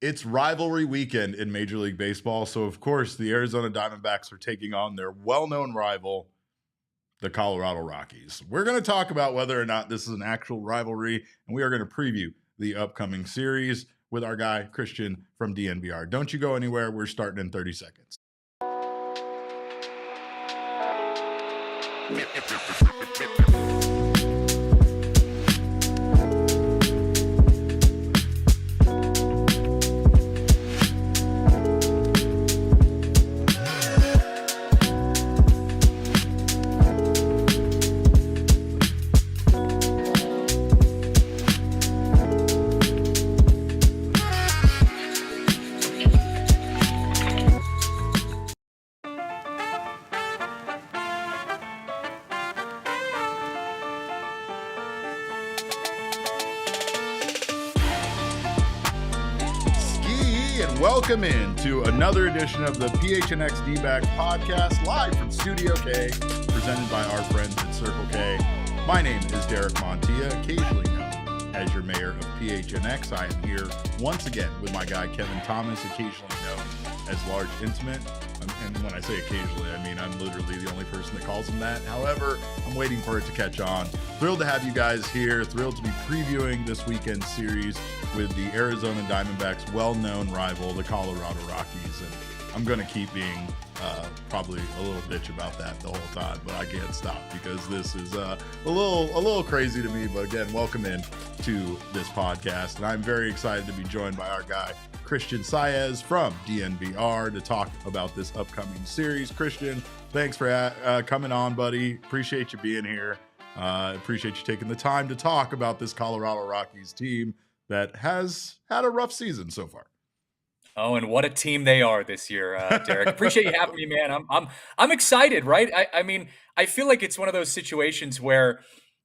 It's rivalry weekend in Major League Baseball, so of course the Arizona Diamondbacks are taking on their well-known rival, the Colorado Rockies. We're going to talk about whether or not this is an actual rivalry, and we are going to preview the upcoming series with our guy, Christian from DNVR. Don't you go anywhere. We're starting in 30 seconds. Welcome in to another edition of the PHNX Dbacks podcast, live from Studio K, presented by our friends at Circle K. My name is Derek Montilla, occasionally known as your mayor of PHNX. I am here once again with my guy Kevin Thomas, occasionally known as Large Intimate. And when I say occasionally, I mean I'm literally the only person that calls him that. However, I'm waiting for it to catch on. Thrilled to have you guys here. Thrilled to be previewing this weekend series with the Arizona Diamondbacks' well-known rival, the Colorado Rockies. And I'm going to keep being probably a little bitch about that the whole time, but I can't stop because this is a little crazy to me. But again, welcome in to this podcast. And I'm very excited to be joined by our guy, Christian Saez from DNVR, to talk about this upcoming series. Christian, thanks for coming on, buddy. Appreciate you being here. Appreciate you taking the time to talk about this Colorado Rockies team that has had a rough season so far. Oh, and what a team they are this year, Derek. Appreciate you having me, man. I'm excited, right? I mean, I feel like it's one of those situations where,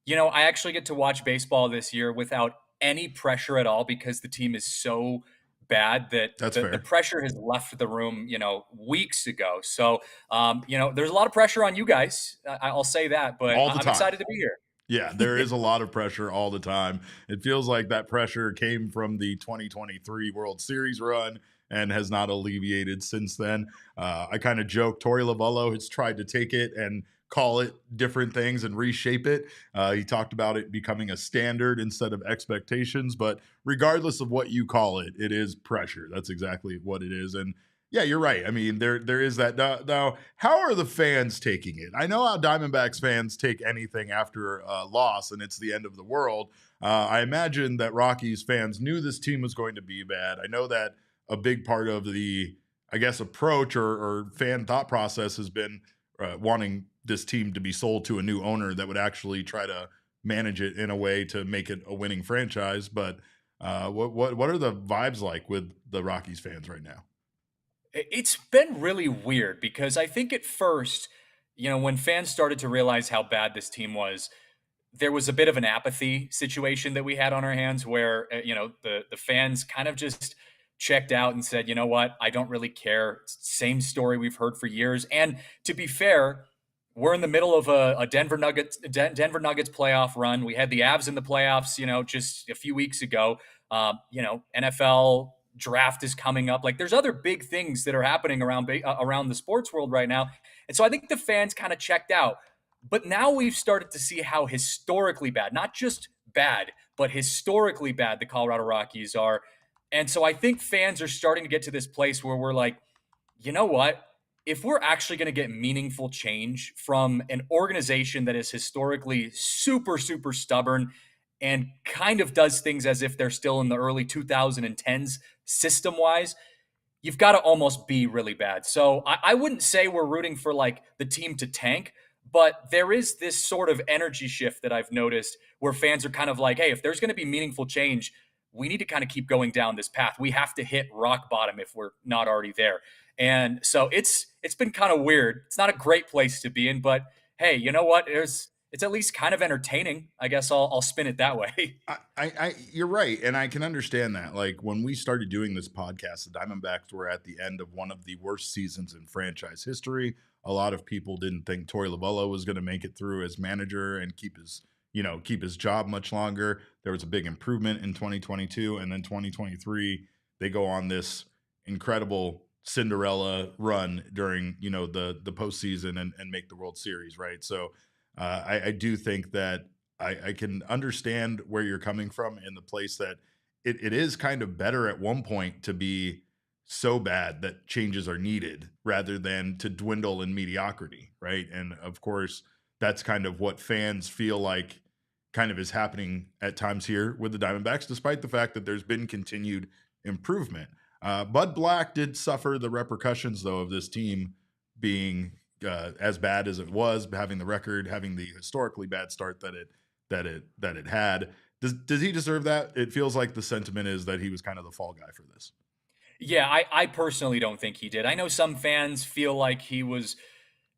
I actually get to watch baseball this year without any pressure at all because the team is so bad that the pressure has left the room, weeks ago. So, there's a lot of pressure on you guys. I'll say that, but I'm excited to be here. Yeah, there is a lot of pressure all the time. It feels like that pressure came from the 2023 World Series run and has not alleviated since then. I kind of joke, Torey Lovullo has tried to take it and call it different things and reshape it. He talked about it becoming a standard instead of expectations, but regardless of what you call it, it is pressure. That's exactly what it is. And yeah, you're right. I mean, there is that. Now, how are the fans taking it? I know how Diamondbacks fans take anything after a loss and it's the end of the world. I imagine that Rockies fans knew this team was going to be bad. I know that a big part of the, approach or fan thought process has been wanting this team to be sold to a new owner that would actually try to manage it in a way to make it a winning franchise. But what are the vibes like with the Rockies fans right now? It's been really weird because I think at first, when fans started to realize how bad this team was, there was a bit of an apathy situation that we had on our hands where, the fans kind of just checked out and said, you know what, I don't really care. Same story we've heard for years. And to be fair, we're in the middle of a Denver Nuggets playoff run. We had the Avs in the playoffs, just a few weeks ago. NFL draft is coming up. Like there's other big things that are happening around the sports world right now. And so I think the fans kind of checked out. But now we've started to see how historically bad, not just bad, but historically bad the Colorado Rockies are. And so I think fans are starting to get to this place where we're like, you know what? If we're actually going to get meaningful change from an organization that is historically super, super stubborn and kind of does things as if they're still in the early 2010s system-wise, you've got to almost be really bad. So I wouldn't say we're rooting for like the team to tank, but there is this sort of energy shift that I've noticed where fans are kind of like, hey, if there's going to be meaningful change, we need to kind of keep going down this path. We have to hit rock bottom if we're not already there. And so it's been kind of weird. It's not a great place to be in, but hey, you know what? It's at least kind of entertaining. I guess I'll spin it that way. You're right, and I can understand that. Like when we started doing this podcast, the Diamondbacks were at the end of one of the worst seasons in franchise history. A lot of people didn't think Torey Lovullo was going to make it through as manager and keep his job much longer. There was a big improvement in 2022, and then 2023 they go on this incredible Cinderella run during, the postseason and make the World Series, right? So I do think that I can understand where you're coming from in the place that it is kind of better at one point to be so bad that changes are needed rather than to dwindle in mediocrity, right? And of course, that's kind of what fans feel like kind of is happening at times here with the Diamondbacks, despite the fact that there's been continued improvement. Bud Black did suffer the repercussions, though, of this team being as bad as it was, having the record, having the historically bad start that it had. Does he deserve that? It feels like the sentiment is that he was kind of the fall guy for this. Yeah, I personally don't think he did. I know some fans feel like he was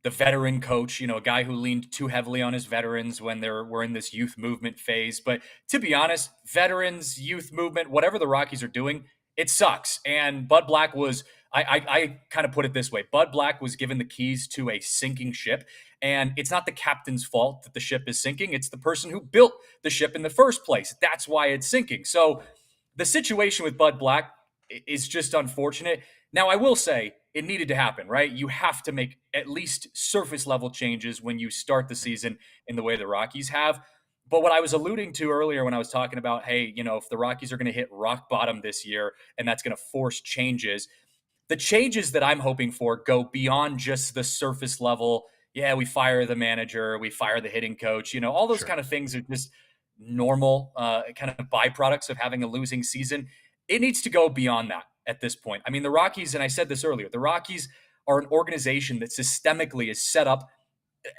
the veteran coach, a guy who leaned too heavily on his veterans when we're in this youth movement phase. But to be honest, veterans, youth movement, whatever the Rockies are doing, it sucks. And Bud Black was, I kind of put it this way: Bud Black was given the keys to a sinking ship. And it's not the captain's fault that the ship is sinking. It's the person who built the ship in the first place. That's why it's sinking. So the situation with Bud Black is just unfortunate. Now, I will say it needed to happen, right? You have to make at least surface level changes when you start the season in the way the Rockies have. But what I was alluding to earlier when I was talking about, hey, if the Rockies are going to hit rock bottom this year and that's going to force changes, the changes that I'm hoping for go beyond just the surface level. Yeah, we fire the manager, we fire the hitting coach, all those Sure. kind of things are just normal kind of byproducts of having a losing season. It needs to go beyond that at this point. I mean, the Rockies, and I said this earlier, the Rockies are an organization that systemically is set up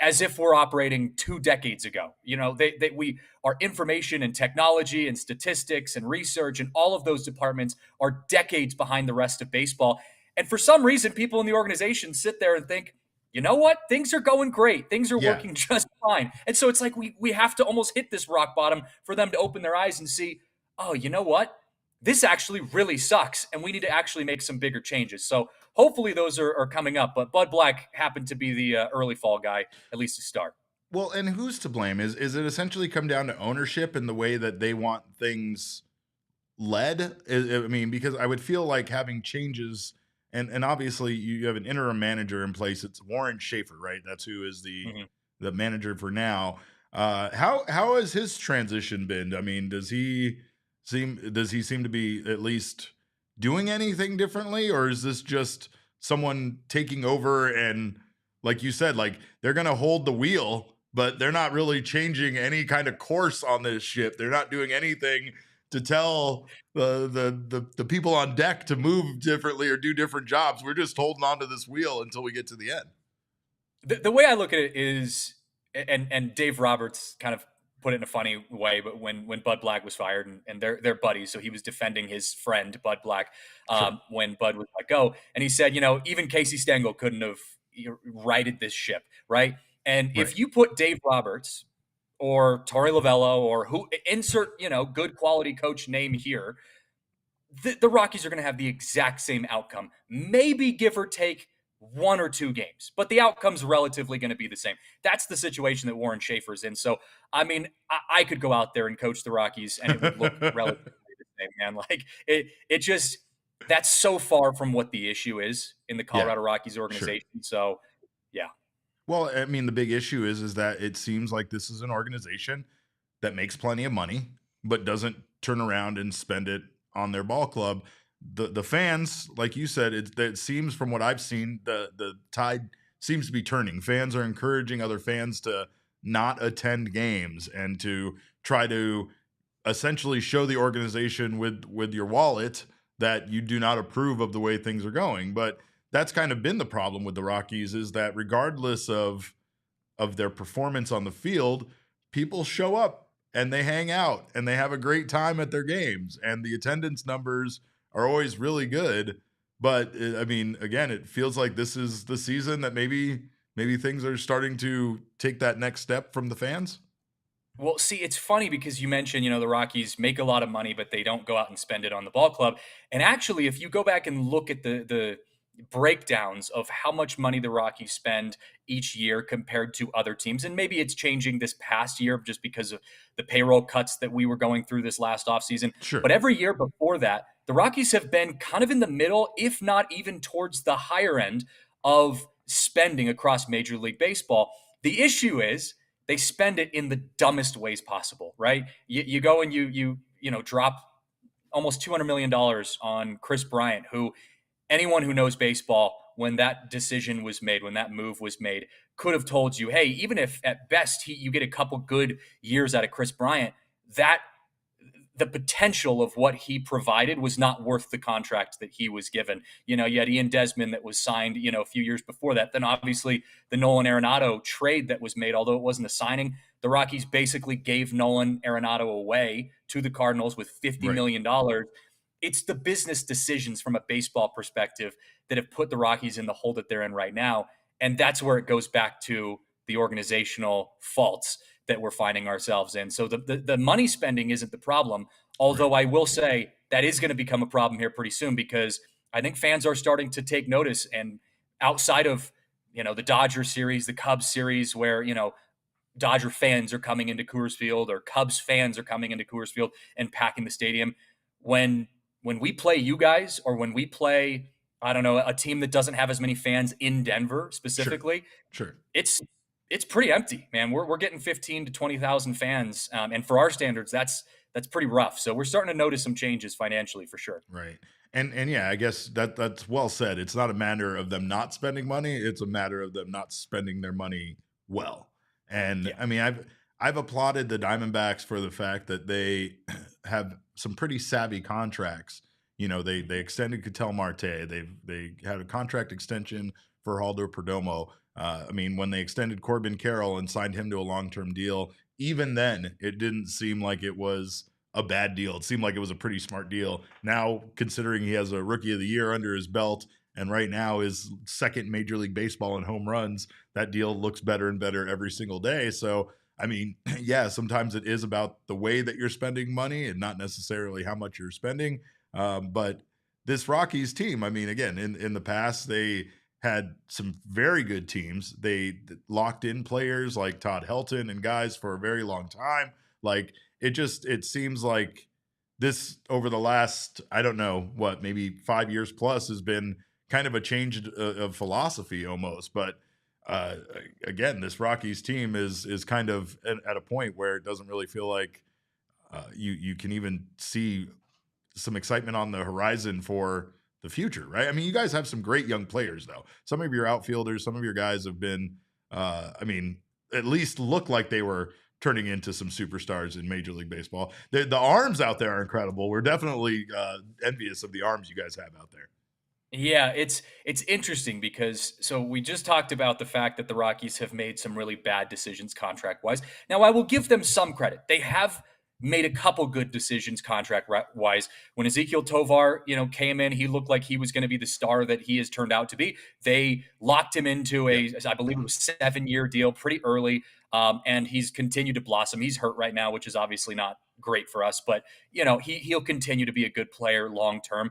as if we're operating 2 decades ago. We our information and technology and statistics and research and all of those departments are decades behind the rest of baseball. And for some reason, people in the organization sit there and think, you know what? Things are going great. Things are Yeah. working just fine. And so it's like we have to almost hit this rock bottom for them to open their eyes and see, oh, you know what? This actually really sucks, and we need to actually make some bigger changes. So hopefully those are coming up. But Bud Black happened to be the early fall guy, at least to start. Well, and who's to blame? Is it essentially come down to ownership and the way that they want things led? I mean, because I would feel like having changes, and obviously you have an interim manager in place. It's Warren Schaefer, right? That's who is Mhm. the manager for now. How has his transition been? I mean, does he seem to be at least doing anything differently, or is this just someone taking over and, like you said, like they're gonna hold the wheel, but they're not really changing any kind of course on this ship. They're not doing anything to tell the people on deck to move differently or do different jobs. We're just holding on to this wheel until we get to the end. The way I look at it is, and Dave Roberts kind of put it in a funny way, but when Bud Black was fired, and they're buddies, so he was defending his friend Bud Black Sure. when Bud was let go, and he said, even Casey Stengel couldn't have righted this ship, right? And Right. if you put Dave Roberts or Torey Lovello or who insert good quality coach name here, the Rockies are going to have the exact same outcome, maybe give or take 1 or 2 games, but the outcome's relatively going to be the same. That's the situation that Warren Schaefer's in. So, I mean, I could go out there and coach the Rockies and it would look relatively the same, man. Like it just, that's so far from what the issue is in the Yeah. Colorado Rockies Sure. organization. So, yeah. Well, I mean, the big issue is that it seems like this is an organization that makes plenty of money, but doesn't turn around and spend it on their ball club. The fans, like you said, it seems from what I've seen, the tide seems to be turning. Fans are encouraging other fans to not attend games and to try to essentially show the organization with your wallet that you do not approve of the way things are going. But that's kind of been the problem with the Rockies, is that regardless of their performance on the field, people show up and they hang out and they have a great time at their games, and the attendance numbers are always really good. But I mean, again, it feels like this is the season that maybe things are starting to take that next step from the fans. Well, see, it's funny because you mentioned, the Rockies make a lot of money, but they don't go out and spend it on the ball club. And actually, if you go back and look at breakdowns of how much money the Rockies spend each year compared to other teams. And maybe it's changing this past year just because of the payroll cuts that we were going through this last offseason. Sure. But every year before that, the Rockies have been kind of in the middle, if not even towards the higher end of spending across Major League Baseball. The issue is they spend it in the dumbest ways possible, right? You go and you drop almost $200 million on Chris Bryant, who anyone who knows baseball, when that decision was made, when that move was made, could have told you, hey, even if at best you get a couple good years out of Chris Bryant, that the potential of what he provided was not worth the contract that he was given. You had Ian Desmond that was signed, a few years before that. Then obviously the Nolan Arenado trade that was made, although it wasn't a signing, the Rockies basically gave Nolan Arenado away to the Cardinals with $50 million. It's the business decisions from a baseball perspective that have put the Rockies in the hole that they're in right now. And that's where it goes back to the organizational faults that we're finding ourselves in. So the money spending isn't the problem, although I will say that is going to become a problem here pretty soon, because I think fans are starting to take notice. And outside of, the Dodger series, the Cubs series, where, Dodger fans are coming into Coors Field or Cubs fans are coming into Coors Field and packing the stadium, when we play you guys, or when we play, I don't know, a team that doesn't have as many fans in Denver specifically, sure. It's pretty empty, man. We're getting 15 to 20,000 fans, and for our standards, that's pretty rough. So we're starting to notice some changes financially for sure. Right. And yeah, I guess that's well said. It's not a matter of them not spending money. It's a matter of them not spending their money well. And I mean, I've applauded the Diamondbacks for the fact that they have some pretty savvy contracts. They extended Ketel Marte. They had a contract extension for Halder Perdomo. I mean, when they extended Corbin Carroll and signed him to a long-term deal, even then, it didn't seem like it was a bad deal. It seemed like it was a pretty smart deal. Now, considering he has a Rookie of the Year under his belt, and right now is second Major League Baseball in home runs, that deal looks better and better every single day. So, I mean, yeah, sometimes it is about the way that you're spending money and not necessarily how much you're spending. But this Rockies team, I mean, again, in the past, they had some very good teams. They locked in players like Todd Helton and guys for a very long time. Like, it seems like this over the last, I don't know what, maybe 5 years plus has been kind of a change of philosophy almost. But again, this Rockies team is kind of at a point where it doesn't really feel like you can even see some excitement on the horizon for the future, right? I mean, you guys have some great young players, though. Some of your outfielders, some of your guys have been, I mean, at least look like they were turning into some superstars in Major League Baseball. The arms out there are incredible. We're definitely envious of the arms you guys have out there. Yeah, it's interesting because so we just talked about the fact that the Rockies have made some really bad decisions contract-wise. Now, I will give them some credit. They have made a couple good decisions contract-wise. When Ezequiel Tovar, came in, he looked like he was going to be the star that he has turned out to be. They locked him into I believe it was 7-year deal pretty early, and he's continued to blossom. He's hurt right now, which is obviously not great for us, but he'll continue to be a good player long-term.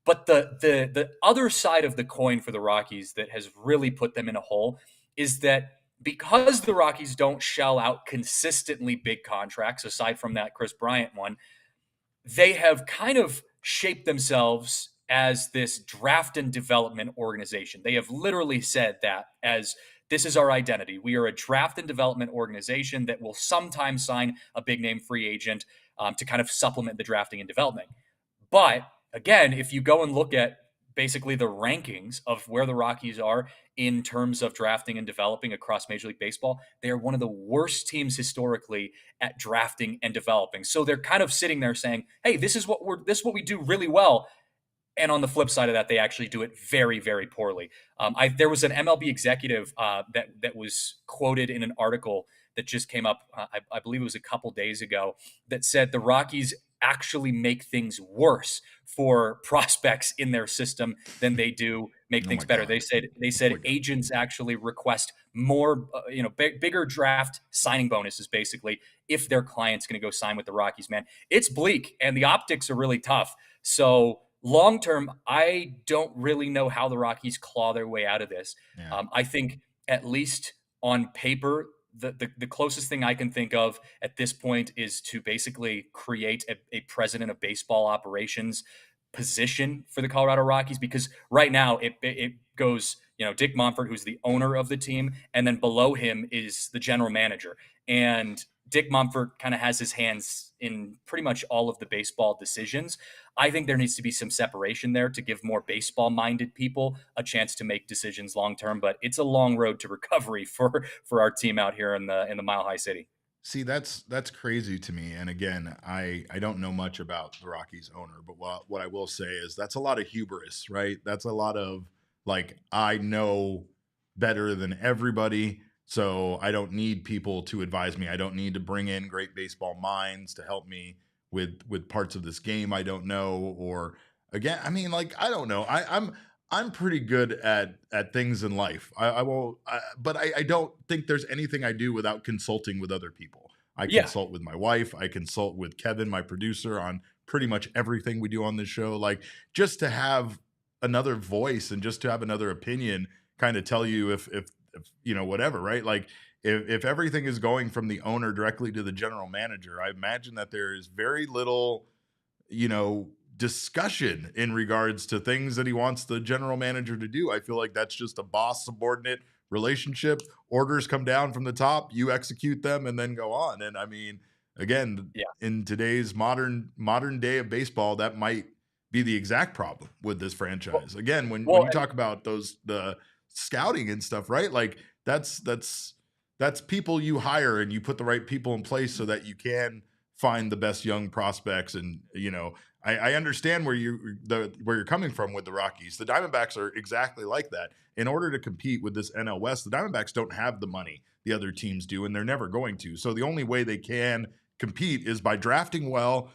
But the other side of the coin for the Rockies that has really put them in a hole is that because the Rockies don't shell out consistently big contracts, aside from that Chris Bryant one, they have kind of shaped themselves as this draft and development organization. They have literally said that as this is our identity. We are a draft and development organization that will sometimes sign a big name free agent to kind of supplement the drafting and development. But again, if you go and look at basically the rankings of where the Rockies are in terms of drafting and developing across Major League Baseball, they are one of the worst teams historically at drafting and developing. So they're kind of sitting there saying, "Hey, this is what we do really well." And on the flip side of that, they actually do it very, very poorly. There was an MLB executive that was quoted in an article that just came up, I believe it was a couple days ago, that said the Rockies actually make things worse for prospects in their system than they do make things better. God. They said agents actually request more, bigger draft signing bonuses, basically, if their client's going to go sign with the Rockies. Man, it's bleak, and the optics are really tough. So long term, I don't really know how the Rockies claw their way out of this. Yeah. I think at least on paper, the closest thing I can think of at this point is to basically create a president of baseball operations position for the Colorado Rockies, because right now it goes, Dick Monfort, who's the owner of the team, and then below him is the general manager. And Dick Monfort kind of has his hands in pretty much all of the baseball decisions. I think there needs to be some separation there to give more baseball minded people a chance to make decisions long term, but it's a long road to recovery for our team out here in the Mile High City. See, that's crazy to me. And again, I don't know much about the Rockies owner, but what I will say is that's a lot of hubris, right? That's a lot of like, I know better than everybody, so I don't need people to advise me. I don't need to bring in great baseball minds to help me with parts of this game I don't know. Or again, I mean, like, I don't know. I'm pretty good at things in life. I won't, but I don't think there's anything I do without consulting with other people. I Yeah. consult with my wife. I consult with Kevin, my producer, on pretty much everything we do on this show. Like, just to have another voice and just to have another opinion, kind of tell you if whatever, right? Like, if everything is going from the owner directly to the general manager, I imagine that there is very little, discussion in regards to things that he wants the general manager to do. I feel like that's just a boss subordinate relationship. Orders come down from the top, you execute them, and then go on. And I mean, again, Yeah. in today's modern day of baseball, that might be the exact problem with this franchise. Again, when you talk about the scouting and stuff, right? Like, that's people you hire, and you put the right people in place so that you can find the best young prospects. And I understand where you're coming from with the Rockies. The Diamondbacks are exactly like that. In order to compete with this NL West, the Diamondbacks don't have the money the other teams do, and they're never going to. So the only way they can compete is by drafting well,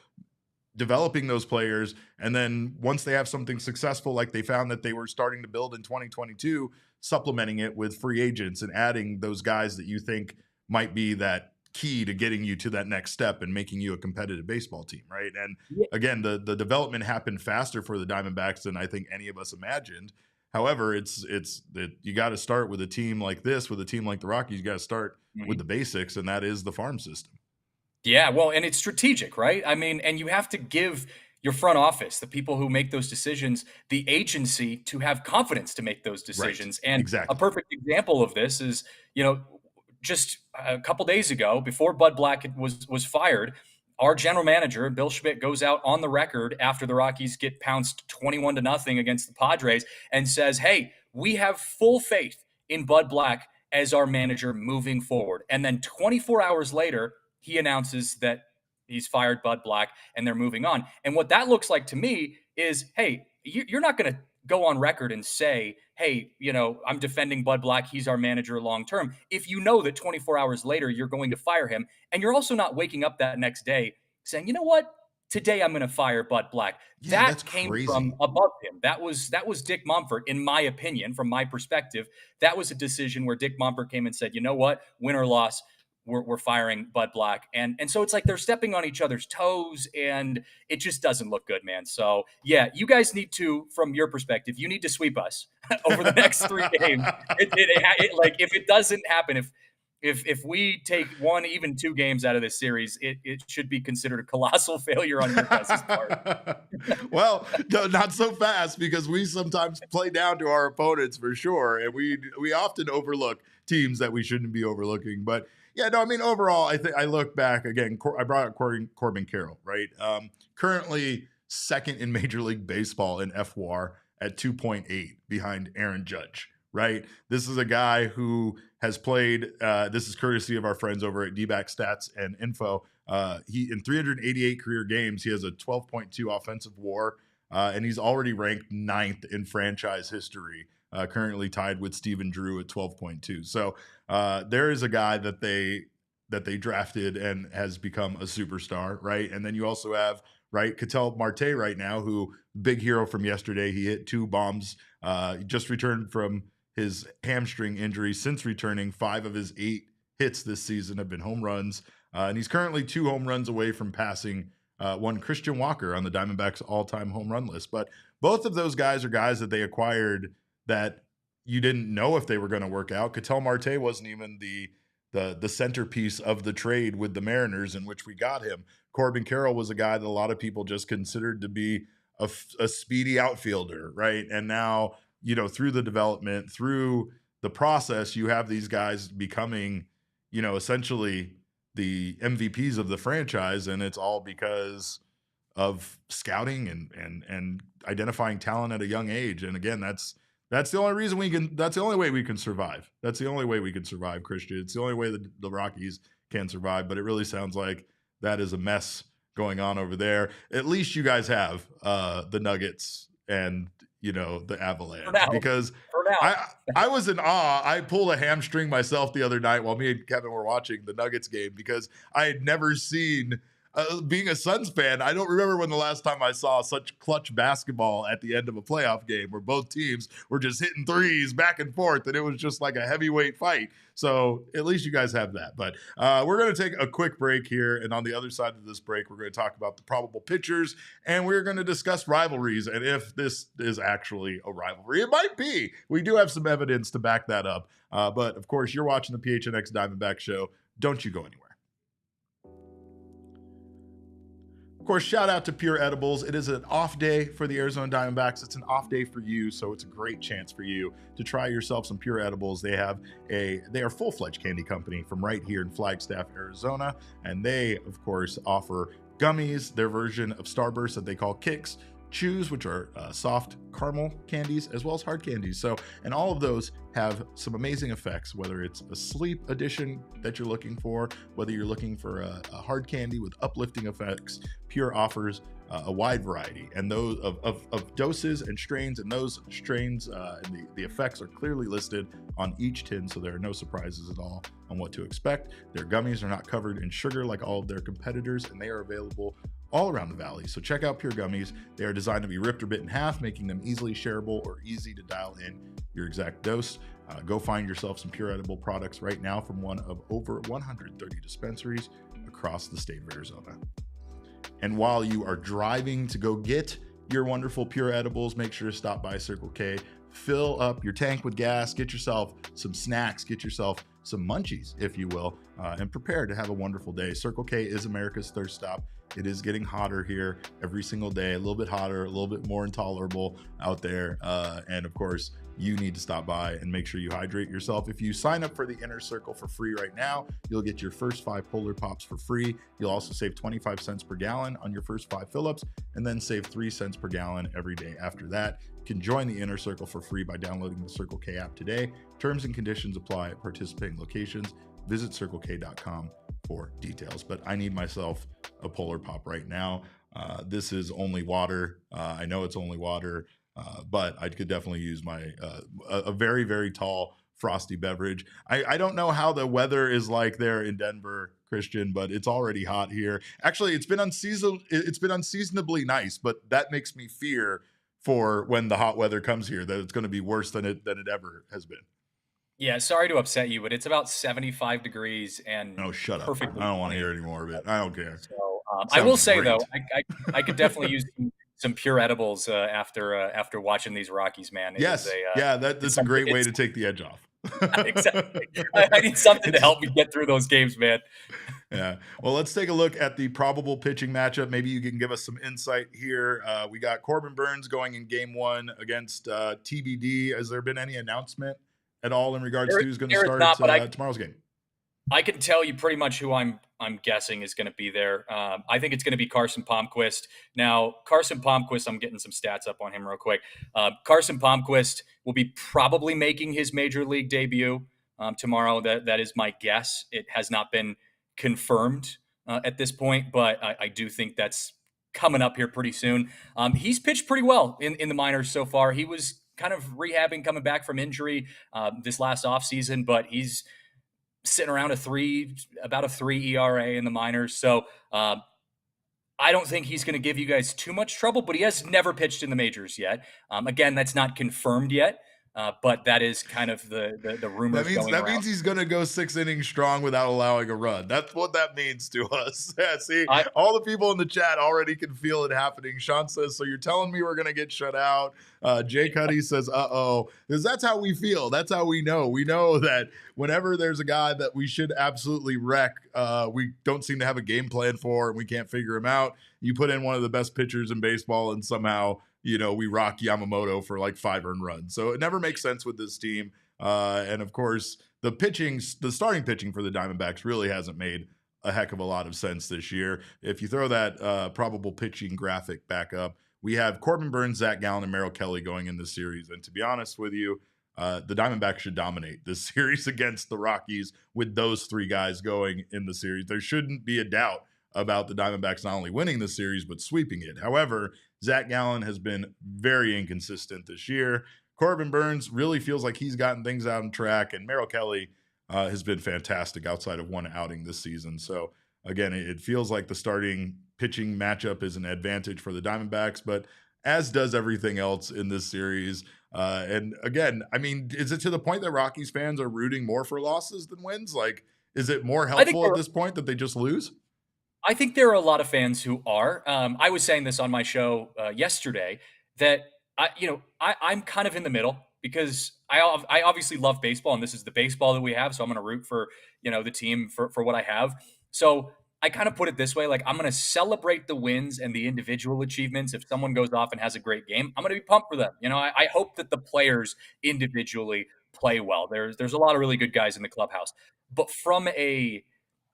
developing those players, and then once they have something successful, like they found that they were starting to build in 2022, supplementing it with free agents and adding those guys that you think might be that key to getting you to that next step and making you a competitive baseball team, right? And again, the development happened faster for the Diamondbacks than I think any of us imagined. However, it's that you got to start with a team like this, with a team like the Rockies. You got to start with the basics, and that is the farm system. Yeah, well, and it's strategic, right? I mean, and you have to give your front office, the people who make those decisions, the agency to have confidence to make those decisions. Right. And Exactly. a perfect example of this is, just a couple days ago, before Bud Black was fired, our general manager, Bill Schmidt, goes out on the record after the Rockies get pounced 21-0 against the Padres and says, "Hey, we have full faith in Bud Black as our manager moving forward." And then 24 hours later, he announces that he's fired Bud Black and they're moving on. And what that looks like to me is, hey, you're not going to go on record and say, "Hey, I'm defending Bud Black. He's our manager long term," if you know that 24 hours later you're going to fire him. And you're also not waking up that next day saying, "You know what? Today I'm going to fire Bud Black." Yeah, that's That came crazy. from above him. That was Dick Monfort, in my opinion, from my perspective. That was a decision where Dick Monfort came and said, "You know what? Win or loss, we're firing Bud Black." And so it's like they're stepping on each other's toes, and it just doesn't look good, man. So yeah, you guys need to, from your perspective, you need to sweep us over the next 3 games. Like, if it doesn't happen, if we take 1, even 2 games out of this series, it should be considered a colossal failure on your guys' part. Well, no, not so fast, because we sometimes play down to our opponents for sure, and we often overlook teams that we shouldn't be overlooking. But yeah, no, I mean, overall, I think I look back again. I brought up Corbin Carroll, right? Currently second in Major League Baseball in fWAR at 2.8, behind Aaron Judge, right? This is a guy who has played. This is courtesy of our friends over at Dbacks Stats and Info. He, in 388 career games, he has a 12.2 offensive WAR, and he's already ranked 9th in franchise history. Currently tied with Stephen Drew at 12.2. So there is a guy that they drafted and has become a superstar, right? And then you also have, right, Ketel Marte right now, who, big hero from yesterday. He hit 2 bombs. He just returned from his hamstring injury. Since returning, 5 of his 8 hits this season have been home runs. And he's currently 2 home runs away from passing one Christian Walker on the Diamondbacks all-time home run list. But both of those guys are guys that they acquired that you didn't know if they were going to work out. Ketel Marte wasn't even the centerpiece of the trade with the Mariners in which we got him. Corbin Carroll was a guy that a lot of people just considered to be a speedy outfielder, right? And now, through the development, through the process, you have these guys becoming, essentially the MVPs of the franchise, and it's all because of scouting and identifying talent at a young age. And again, that's the only reason that's the only way we can survive. That's the only way we can survive, Christian. It's the only way that the Rockies can survive, but it really sounds like that is a mess going on over there. At least you guys have the Nuggets and the Avalanche, because I was in awe. I pulled a hamstring myself the other night while me and Kevin were watching the Nuggets game, because I had never seen, being a Suns fan, I don't remember when the last time I saw such clutch basketball at the end of a playoff game where both teams were just hitting threes back and forth, and it was just like a heavyweight fight. So at least you guys have that. But we're going to take a quick break here, and on the other side of this break, we're going to talk about the probable pitchers, and we're going to discuss rivalries and if this is actually a rivalry. It might be. We do have some evidence to back that up. But of course, you're watching the PHNX Diamondback Show. Don't you go anywhere. Of course, shout out to Pure Edibles. It is an off day for the Arizona Diamondbacks. It's an off day for you, so it's a great chance for you to try yourself some Pure Edibles. They are a full-fledged candy company from right here in Flagstaff, Arizona, and they, of course, offer gummies, their version of Starburst that they call Kicks, chews, which are soft caramel candies, as well as hard candies. So, and all of those have some amazing effects, whether it's a sleep edition that you're looking for, whether you're looking for a hard candy with uplifting effects. Pure offers a wide variety and those of doses and strains, and those strains and the effects are clearly listed on each tin, so there are no surprises at all on what to expect. Their gummies are not covered in sugar like all of their competitors, and they are available all around the valley. So check out Pure Gummies. They are designed to be ripped or bit in half, making them easily shareable or easy to dial in your exact dose. Go find yourself some Pure Edible products right now from one of over 130 dispensaries across the state of Arizona. And while you are driving to go get your wonderful Pure Edibles, make sure to stop by Circle K, fill up your tank with gas, get yourself some snacks, get yourself some munchies, if you will, and prepare to have a wonderful day. Circle K is America's thirst stop. It is getting hotter here every single day, a little bit hotter, a little bit more intolerable out there. And of course, you need to stop by and make sure you hydrate yourself. If you sign up for the Inner Circle for free right now, you'll get your first 5 Polar Pops for free. You'll also save 25 cents per gallon on your first 5 fill-ups, and then save 3 cents per gallon every day after that. You can join the Inner Circle for free by downloading the Circle K app today. Terms and conditions apply at participating locations. Visit CircleK.com for details. But I need myself a Polar Pop right now. This is only water. I know it's only water. But I could definitely use a very, very tall frosty beverage. I don't know how the weather is like there in Denver, Christian, but it's already hot here. Actually, it's been unseasonably nice, but that makes me fear for when the hot weather comes here, that it's going to be worse than it ever has been. Yeah, sorry to upset you, but it's about 75 degrees and no, shut up. I don't want to hear any more of it. I don't care. So I will say, though, I could definitely use some Pure Edibles after watching these Rockies, man. That's a great way to take the edge off. Exactly. I need something to help me get through those games, man. Yeah. Well, let's take a look at the probable pitching matchup. Maybe you can give us some insight here. We got Corbin Burnes going in game 1 against TBD. Has there been any announcement at all in regards to who's going to start tomorrow's game? I can tell you pretty much who I'm guessing is going to be there. I think it's going to be Carson Palmquist. Now, Carson Palmquist, I'm getting some stats up on him real quick. Carson Palmquist will be probably making his major league debut tomorrow. That is my guess. It has not been confirmed at this point, but I do think that's coming up here pretty soon. He's pitched pretty well in the minors so far. He was kind of rehabbing, coming back from injury this last offseason, but he's sitting around about a 3 ERA in the minors. So I don't think he's going to give you guys too much trouble, but he has never pitched in the majors yet. Again, that's not confirmed yet, But that is kind of the rumors going That around. means he's gonna go 6 innings strong without allowing a run. That's what that means to us. Yeah, see, I all the people in the chat already can feel it happening. Sean says, "So you're telling me we're gonna get shut out?" Jay Cuddy says, "Uh-oh," because that's how we feel. That's how we know. We know that whenever there's a guy that we should absolutely wreck, we don't seem to have a game plan for, and we can't figure him out. You put in one of the best pitchers in baseball, and somehow we rock Yamamoto for like 5 earned runs. So it never makes sense with this team. And of course, the starting pitching for the Diamondbacks really hasn't made a heck of a lot of sense this year. If you throw that probable pitching graphic back up, we have Corbin Burnes, Zach Gallen, and Merrill Kelly going in this series. And to be honest with you, the Diamondbacks should dominate this series against the Rockies with those 3 guys going in the series. There shouldn't be a doubt about the Diamondbacks not only winning the series, but sweeping it. However, Zach Gallen has been very inconsistent this year. Corbin Burnes really feels like he's gotten things out on track, and Merrill Kelly has been fantastic outside of one outing this season. So again, it feels like the starting pitching matchup is an advantage for the Diamondbacks, but as does everything else in this series. And again, I mean, is it to the point that Rockies fans are rooting more for losses than wins? Like, is it more helpful at this point that they just lose? I think there are a lot of fans who are. I was saying this on my show yesterday that I'm kind of in the middle because I obviously love baseball and this is the baseball that we have, so I'm going to root for the team for what I have. So I kind of put it this way: like I'm going to celebrate the wins and the individual achievements. If someone goes off and has a great game, I'm going to be pumped for them. I hope that the players individually play well. There's a lot of really good guys in the clubhouse, but from a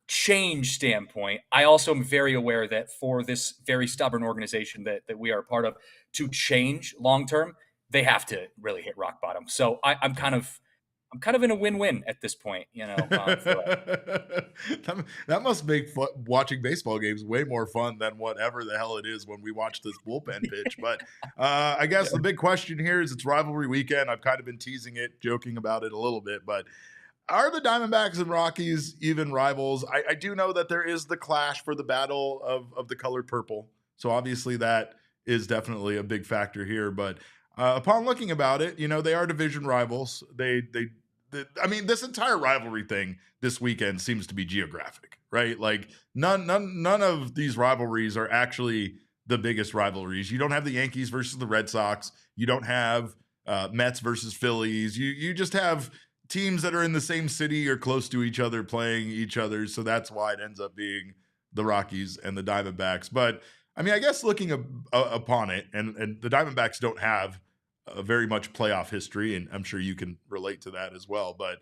change standpoint, I also am very aware that for this very stubborn organization that we are a part of to change long term, they have to really hit rock bottom. So I'm kind of in a win-win at this point, that must make watching baseball games way more fun than whatever the hell it is when we watch this bullpen pitch. But I guess the big question here is it's rivalry weekend. I've kind of been teasing it, joking about it a little bit, but are the Diamondbacks and Rockies even rivals? I do know that there is the clash for the battle of the colored purple. So obviously that is definitely a big factor here. But upon looking about it, they are division rivals. I mean, this entire rivalry thing this weekend seems to be geographic, right? Like none of these rivalries are actually the biggest rivalries. You don't have the Yankees versus the Red Sox. You don't have Mets versus Phillies. You just have teams that are in the same city or close to each other playing each other. So that's why it ends up being the Rockies and the Diamondbacks. But I mean, I guess looking upon it, and the Diamondbacks don't have very much playoff history, and I'm sure you can relate to that as well. But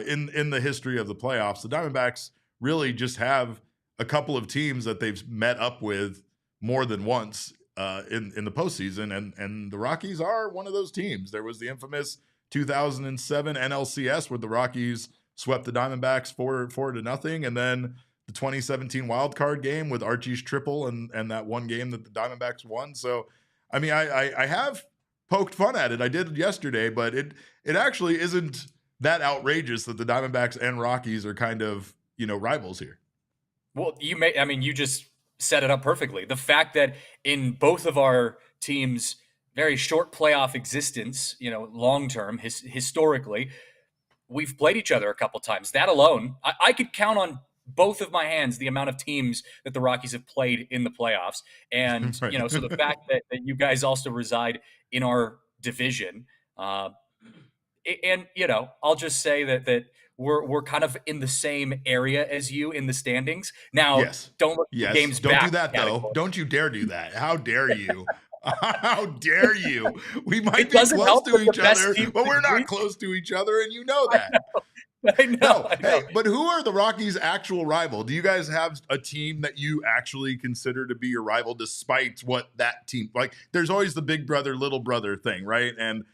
in the history of the playoffs, the Diamondbacks really just have a couple of teams that they've met up with more than once in the postseason, and the Rockies are one of those teams. There was the infamous 2007 NLCS where the Rockies swept the Diamondbacks 4-0, and then the 2017 wild card game with Archie's triple and that one game that the Diamondbacks won. So, I mean, I have poked fun at it. I did yesterday, but it actually isn't that outrageous that the Diamondbacks and Rockies are kind of, rivals here. Well, you just set it up perfectly. The fact that in both of our teams' very short playoff existence, long term, historically, we've played each other a couple times. That alone, I could count on both of my hands the amount of teams that the Rockies have played in the playoffs. And, Right. So the fact that you guys also reside in our division, and, I'll just say that we're kind of in the same area as you in the standings. Now, Yes. don't look at the games Don't back do that, category. though. Don't you dare do that. How dare you? How dare you? We might It be doesn't close help to with the each best other, teams but we're in the not league. close to each other, and you know that. I know. Hey, but who are the Rockies' actual rival? Do you guys have a team that you actually consider to be your rival, despite what that team like? There's always the big brother, little brother thing, right? And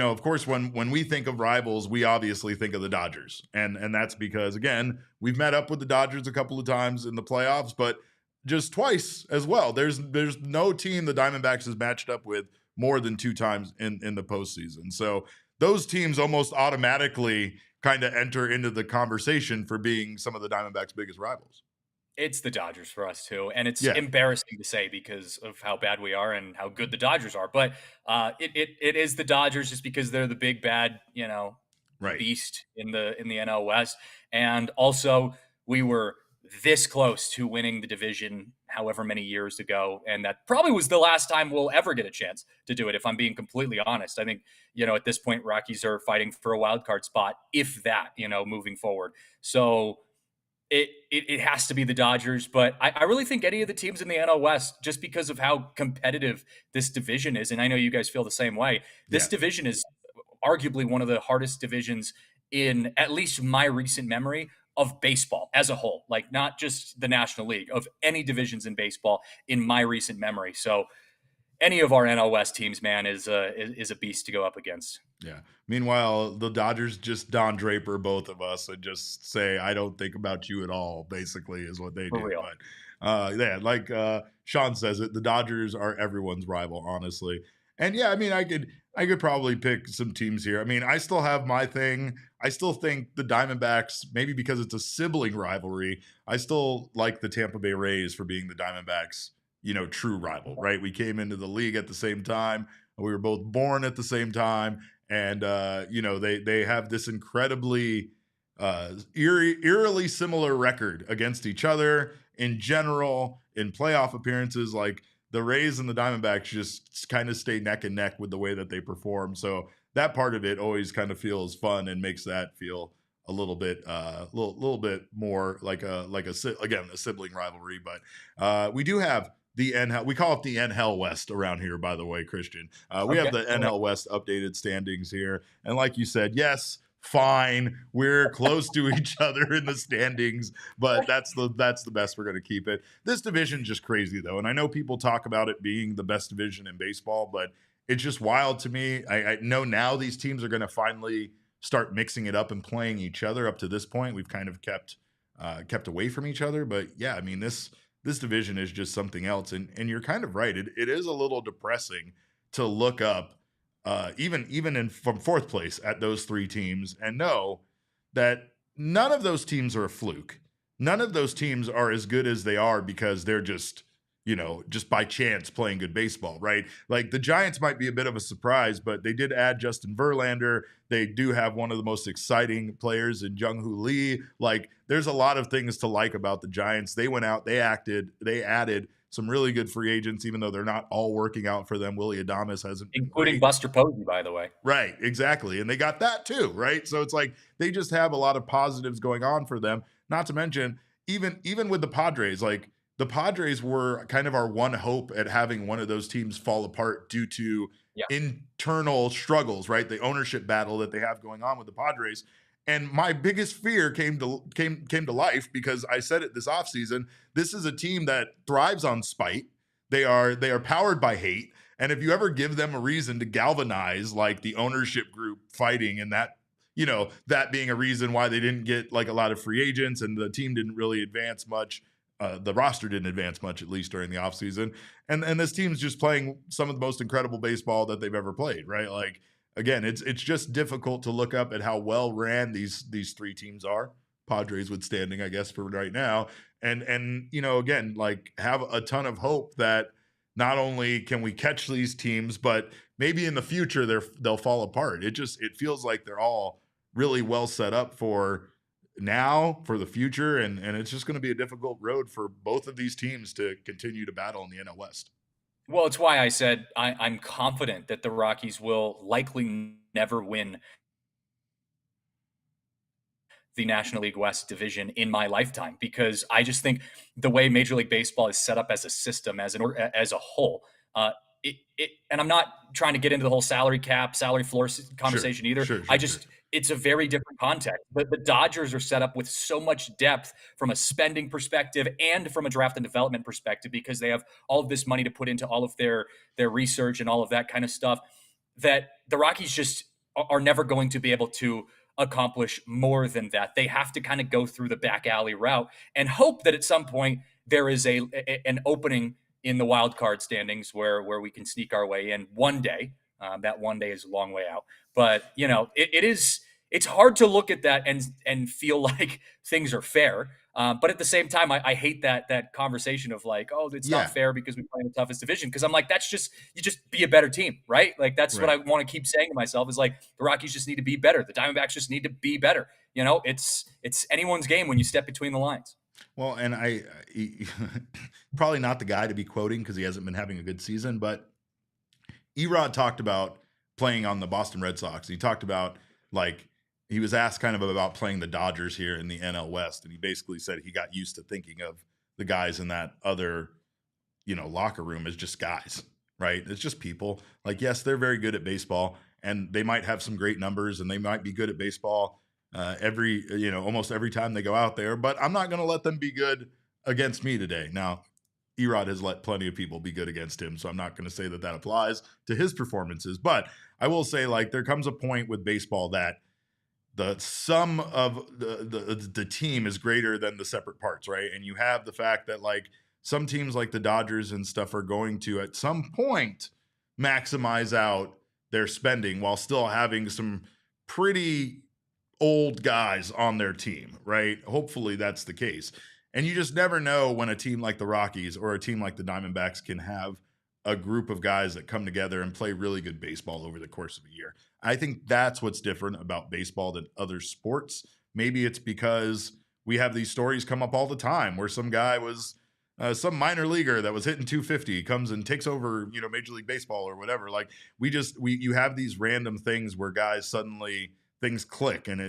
of course, when we think of rivals, we obviously think of the Dodgers, and that's because again, we've met up with the Dodgers a couple of times in the playoffs, but just twice as well. There's no team the Diamondbacks has matched up with more than 2 times in the postseason. So those teams almost automatically kind of enter into the conversation for being some of the Diamondbacks' biggest rivals. It's the Dodgers for us too, and it's Yeah, embarrassing to say because of how bad we are and how good the Dodgers are. But it is the Dodgers just because they're the big bad, right. beast in the NL West, and also we were this close to winning the division however many years ago, and that probably was the last time we'll ever get a chance to do it. If I'm being completely honest, I think at this point Rockies are fighting for a wild card spot, if that, moving forward. So it has to be the Dodgers, but I really think any of the teams in the NL West, just because of how competitive this division is, and I know you guys feel the same way, this Yeah. division is arguably one of the hardest divisions in at least my recent memory of baseball as a whole, like not just the National League, of any divisions in baseball in my recent memory. So any of our NL West teams, man, is a beast to go up against. Yeah. Meanwhile, the Dodgers just Don Draper both of us and just say, I don't think about you at all, basically, is what they For do. real. But yeah, like Sean says it, the Dodgers are everyone's rival, honestly. And yeah, I mean, I could probably pick some teams here. I mean, I still have my thing. I still think the Diamondbacks, maybe because it's a sibling rivalry, I still like the Tampa Bay Rays for being the Diamondbacks, true rival, right? We came into the league at the same time. We were both born at the same time, and they have this incredibly eerily similar record against each other in general in playoff appearances. Like the Rays and the Diamondbacks just kind of stay neck and neck with the way that they perform. So that part of it always kind of feels fun and makes that feel a little bit bit more like a sibling rivalry. But we do have the NL, we call it the NL West around here, by the way, Christian. We have Okay. the NL West updated standings here. And like you said, yes, fine, we're close to each other in the standings, but that's the best we're going to keep it. This division just crazy, though. And I know people talk about it being the best division in baseball, but it's just wild to me. I know now these teams are going to finally start mixing it up and playing each other. Up to this point, we've kind of kept away from each other. But yeah, I mean, this division is just something else. And you're kind of right. It is a little depressing to look up, even from fourth place at those three teams and know that none of those teams are a fluke. None of those teams are as good as they are because they're just by chance playing good baseball, right? Like the Giants might be a bit of a surprise, but they did add Justin Verlander. They do have one of the most exciting players in Jung-Hoo Lee. Like there's a lot of things to like about the Giants. They went out, they added some really good free agents, even though they're not all working out for them. Willie Adames hasn't been Including great. Buster Posey, by the way. Right, exactly. And they got that too, right? So it's like they just have a lot of positives going on for them. Not to mention, even with the Padres, like the Padres were kind of our one hope at having one of those teams fall apart due to Yeah. internal struggles, right? The ownership battle that they have going on with the Padres. And my biggest fear came to life because I said it this offseason. This is a team that thrives on spite. They are powered by hate. And if you ever give them a reason to galvanize like the ownership group fighting and that, that being a reason why they didn't get like a lot of free agents and the team didn't really advance much. The roster didn't advance much, at least during the offseason. And this team's just playing some of the most incredible baseball that they've ever played, right? Like, again, it's just difficult to look up at how well ran these three teams are. Padres withstanding, I guess, for right now. And again, like have a ton of hope that not only can we catch these teams, but maybe in the future they'll fall apart. It feels like they're all really well set up for now, for the future, and it's just going to be a difficult road for both of these teams to continue to battle in the NL West. Well, it's why I said I'm confident that the Rockies will likely never win the National League West division in my lifetime, because I just think the way Major League Baseball is set up as a system, as a whole, and I'm not trying to get into the whole salary cap, salary floor conversation either. Sure. It's a very different context. But the Dodgers are set up with so much depth from a spending perspective and from a draft and development perspective, because they have all of this money to put into all of their research and all of that kind of stuff, that the Rockies just are never going to be able to accomplish more than that. They have to kind of go through the back alley route and hope that at some point there is an opening in the wild card standings where we can sneak our way in one day. That one day is a long way out, but it's hard to look at that and feel like things are fair. But at the same time, I hate that conversation of like, oh, it's not Yeah, fair because we play in the toughest division. Because I'm like, you just be a better team, right? Like that's what right. I want to keep saying to myself is like the Rockies just need to be better. The Diamondbacks just need to be better. It's anyone's game when you step between the lines. Well, and probably not the guy to be quoting because he hasn't been having a good season, but Erod talked about playing on the Boston Red Sox. He talked about like he was asked kind of about playing the Dodgers here in the NL West, and he basically said he got used to thinking of the guys in that other, locker room as just guys, right? It's just people. Like, yes, they're very good at baseball, and they might have some great numbers, and they might be good at baseball almost every time they go out there. But I'm not going to let them be good against me today. Now, Erod has let plenty of people be good against him, so I'm not going to say that applies to his performances. But I will say, like, there comes a point with baseball that the sum of the team is greater than the separate parts, right? And you have the fact that like some teams like the Dodgers and stuff are going to at some point maximize out their spending while still having some pretty old guys on their team, right? Hopefully that's the case. And you just never know when a team like the Rockies or a team like the Diamondbacks can have a group of guys that come together and play really good baseball over the course of a year. I think that's what's different about baseball than other sports. Maybe it's because we have these stories come up all the time where some guy was some minor leaguer that was hitting 250 comes and takes over, Major League Baseball or whatever. Like you have these random things where guys suddenly things click and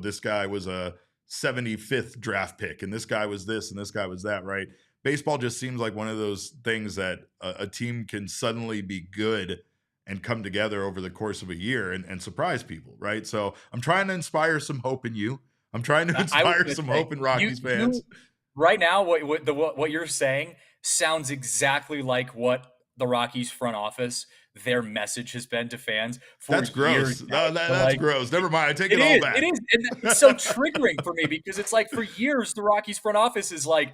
this guy was a 75th draft pick and this guy was this and this guy was that, right? Baseball just seems like one of those things that a team can suddenly be good and come together over the course of a year and surprise people, right? So I'm trying to inspire some hope in you. I'm trying to inspire some hope in Rockies fans. Right now, what you're saying sounds exactly like what the Rockies front office, their message has been to fans for That's gross. years. No, that's gross. Never mind. I take it all back. It is. And it's so triggering for me because it's like for years, the Rockies front office is like,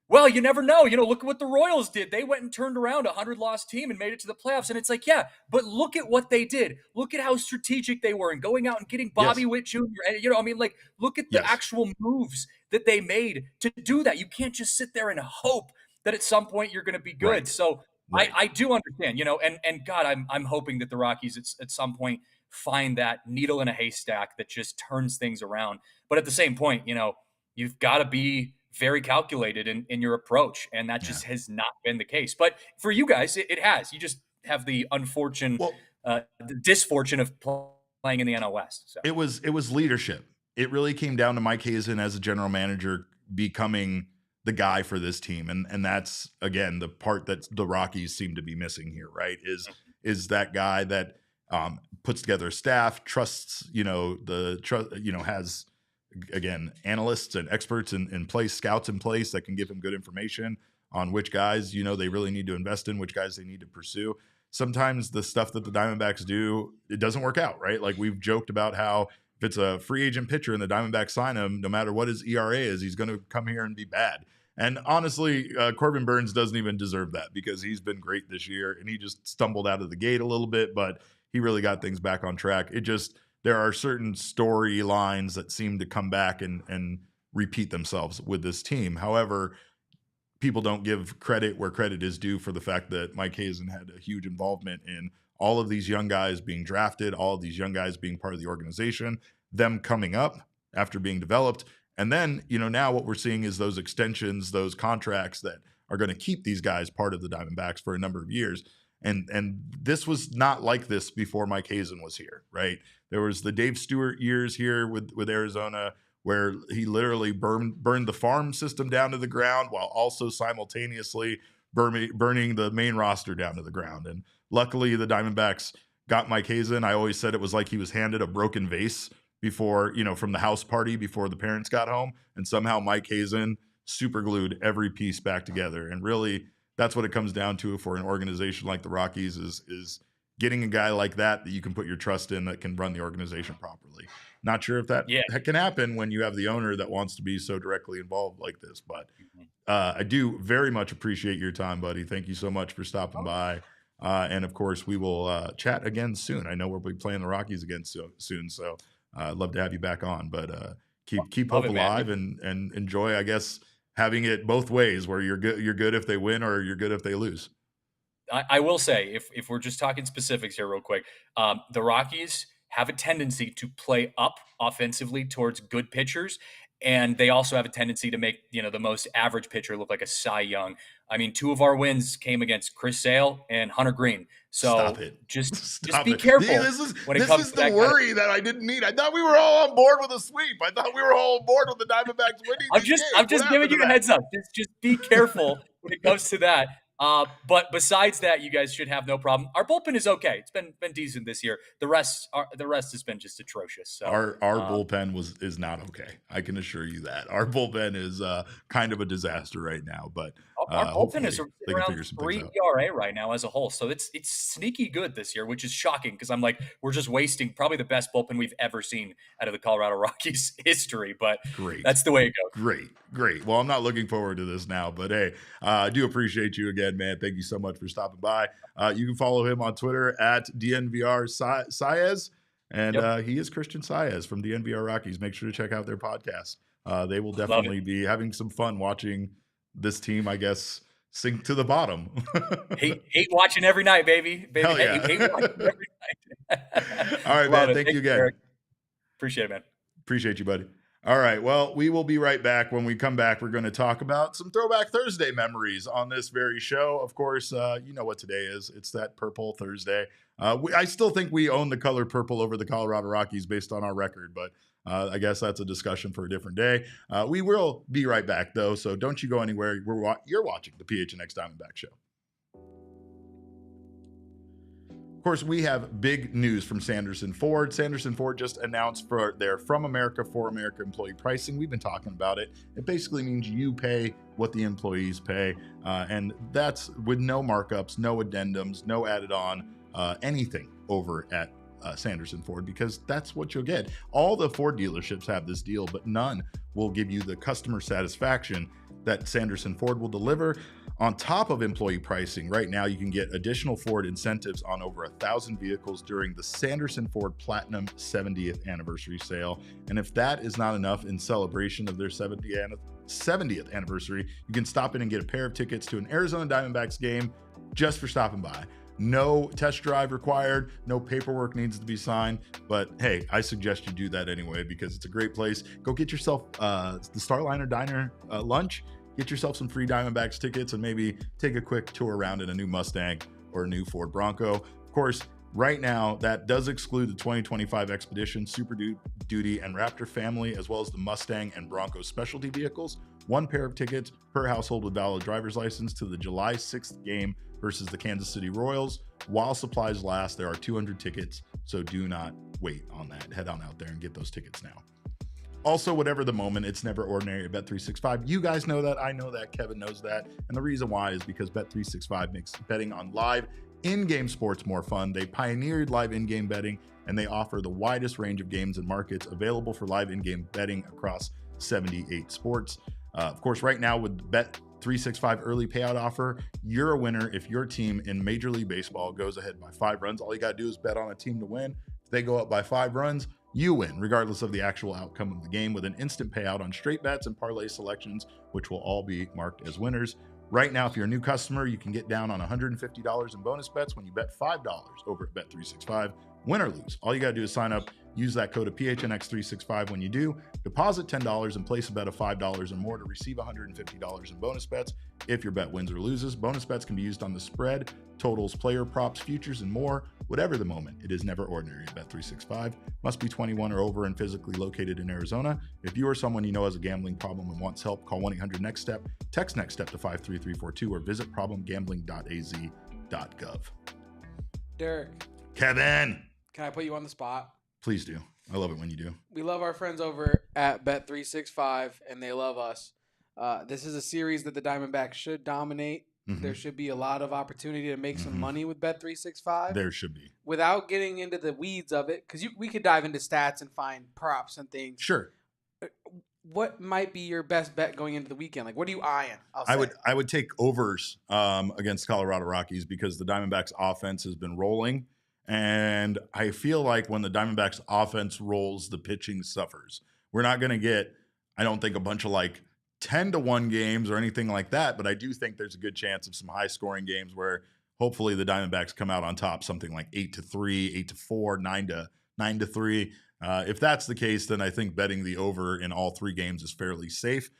well, you never know. Look at what the Royals did. They went and turned around a 100-loss team and made it to the playoffs. And it's like, yeah, but look at what they did. Look at how strategic they were in going out and getting Bobby Witt Jr. And, look at the actual moves that they made to do that. You can't just sit there and hope that at some point you're going to be good. Right. So right. I do understand, and God, I'm hoping that the Rockies at some point find that needle in a haystack that just turns things around. But at the same point, you've got to be very calculated in your approach, and that just has not been the case. But for you guys, it has. You just have the the disfortune of playing in the NL West. So. It was leadership. It really came down to Mike Hazen as a general manager becoming the guy for this team, and that's again the part that the Rockies seem to be missing here. Right? Is that guy that puts together a staff, trusts, has. Again, analysts and experts in place, scouts in place that can give him good information on which guys, they really need to invest in, which guys they need to pursue. Sometimes the stuff that the Diamondbacks do, it doesn't work out, right? Like we've joked about how if it's a free agent pitcher and the Diamondbacks sign him, no matter what his ERA is, he's going to come here and be bad. And honestly, Corbin Burnes doesn't even deserve that because he's been great this year and he just stumbled out of the gate a little bit, but he really got things back on track. There are certain storylines that seem to come back and repeat themselves with this team. However, people don't give credit where credit is due for the fact that Mike Hazen had a huge involvement in all of these young guys being drafted, all of these young guys being part of the organization, them coming up after being developed. And then, now what we're seeing is those extensions, those contracts that are going to keep these guys part of the Diamondbacks for a number of years. And this was not like this before Mike Hazen was here, right? There was the Dave Stewart years here with Arizona where he literally burned the farm system down to the ground while also simultaneously burning the main roster down to the ground. And luckily the Diamondbacks got Mike Hazen. I always said it was like he was handed a broken vase before, from the house party before the parents got home. And somehow Mike Hazen super glued every piece back together. And really, that's what it comes down to for an organization like the Rockies is getting a guy like that you can put your trust in that can run the organization properly. Not sure if that can happen when you have the owner that wants to be so directly involved like this, but I do very much appreciate your time, buddy. Thank you so much for stopping by. And of course we will chat again soon. I know we'll be playing the Rockies again soon. So I'd love to have you back on, but keep Love hope it, man. alive and enjoy, I guess, having it both ways, where you're good if they win or you're good if they lose. I will say, if we're just talking specifics here real quick, the Rockies have a tendency to play up offensively towards good pitchers, and they also have a tendency to make the most average pitcher look like a Cy Young. I mean, 2 of our wins came against Chris Sale and Hunter Green. Stop So it. just Stop be it. See, careful when it this comes is to the that kind of. worry that I didn't need. I thought we were all on board with a sweep. I thought we were all on board with the Diamondbacks winning these games. I'm What just happened giving to you a that? heads up. Just be careful when it comes to that. But besides that, you guys should have no problem. Our bullpen is okay. It's been decent this year. The rest has been just atrocious. So Our bullpen is not okay. I can assure you that. Our bullpen is kind of a disaster right now, but our bullpen is they can around figure some things 3 out. ERA right now as a whole. So it's sneaky good this year, which is shocking because I'm like, we're just wasting probably the best bullpen we've ever seen out of the Colorado Rockies history. But that's the way it goes. Great. Well, I'm not looking forward to this now, but hey, I do appreciate you again, man. Thank you so much for stopping by. You can follow him on Twitter at DNVR Saez. And he is Christian Saez from DNVR Rockies. Make sure to check out their podcast. They will definitely be having some fun watching this team, I guess, sink to the bottom. hate watching every night, baby. Hell yeah. Hate watching every night. All right, man. Thank you again. Eric. Appreciate it, man. Appreciate you, buddy. All right. Well, we will be right back. When we come back, we're going to talk about some Throwback Thursday memories on this very show. Of course, you know what today is. It's that Purple Thursday. I still think we own the color purple over the Colorado Rockies based on our record, but I guess that's a discussion for a different day. We will be right back, though, so don't you go anywhere. You're watching the PHNX Diamondback Show. Of course, we have big news from Sanderson Ford. Sanderson Ford just announced for their From America for America employee pricing. We've been talking about it. It basically means you pay what the employees pay, and that's with no markups, no addendums, no added on anything over at Sanderson Ford, because that's what you'll get. All the Ford dealerships have this deal, but none will give you the customer satisfaction that Sanderson Ford will deliver. On top of employee pricing, right now you can get additional Ford incentives on over 1,000 vehicles during the Sanderson Ford Platinum 70th anniversary sale. And if that is not enough, in celebration of their 70th anniversary, you can stop in and get a pair of tickets to an Arizona Diamondbacks game just for stopping by. No test drive required, no paperwork needs to be signed, but hey, I suggest you do that anyway because it's a great place. Go get yourself the Starliner Diner lunch, get yourself some free Diamondbacks tickets, and maybe take a quick tour around in a new Mustang or a new Ford Bronco. Of course, right now, that does exclude the 2025 Expedition, Super Duty, and Raptor family, as well as the Mustang and Bronco specialty vehicles. 1 pair of tickets per household with valid driver's license to the July 6th game versus the Kansas City Royals. While supplies last, there are 200 tickets, so do not wait on that. Head on out there and get those tickets now. Also, whatever the moment, it's never ordinary at Bet365. You guys know that. I know that. Kevin knows that. And the reason why is because Bet365 makes betting on live in-game sports more fun. They pioneered live in-game betting, and they offer the widest range of games and markets available for live in-game betting across 78 sports. Of course, right now with Bet365 early payout offer, you're a winner if your team in Major League Baseball goes ahead by 5 runs. All you got to do is bet on a team to win. If they go up by 5 runs, you win, regardless of the actual outcome of the game, with an instant payout on straight bets and parlay selections, which will all be marked as winners. Right now, if you're a new customer, you can get down on $150 in bonus bets when you bet $5 over at Bet365. Win or lose, all you got to do is sign up, use that code of PHNX365 when you do, deposit $10 and place a bet of $5 or more to receive $150 in bonus bets if your bet wins or loses. Bonus bets can be used on the spread, totals, player props, futures, and more. Whatever the moment, it is never ordinary at Bet365. Must be 21 or over and physically located in Arizona. If you or someone you know has a gambling problem and wants help, call 1-800-NEXT-STEP, text NEXT STEP to 53342, or visit problemgambling.az.gov. Derek. Kevin. Can I put you on the spot? Please do. I love it when you do. We love our friends over at Bet365, and they love us. This is a series that the Diamondbacks should dominate. Mm-hmm. There should be a lot of opportunity to make some money with Bet365. There should be. Without getting into the weeds of it, because we could dive into stats and find props and things. Sure. What might be your best bet going into the weekend? Like, what are you eyeing? I would take overs against Colorado Rockies because the Diamondbacks offense has been rolling. And I feel like when the Diamondbacks offense rolls, the pitching suffers. We're not going to get, I don't think, a bunch of like 10-1 games or anything like that, but I do think there's a good chance of some high scoring games where hopefully the Diamondbacks come out on top, something like 8-3, 8-4, 9-3. If that's the case, then I think betting the over in all 3 games is fairly safe.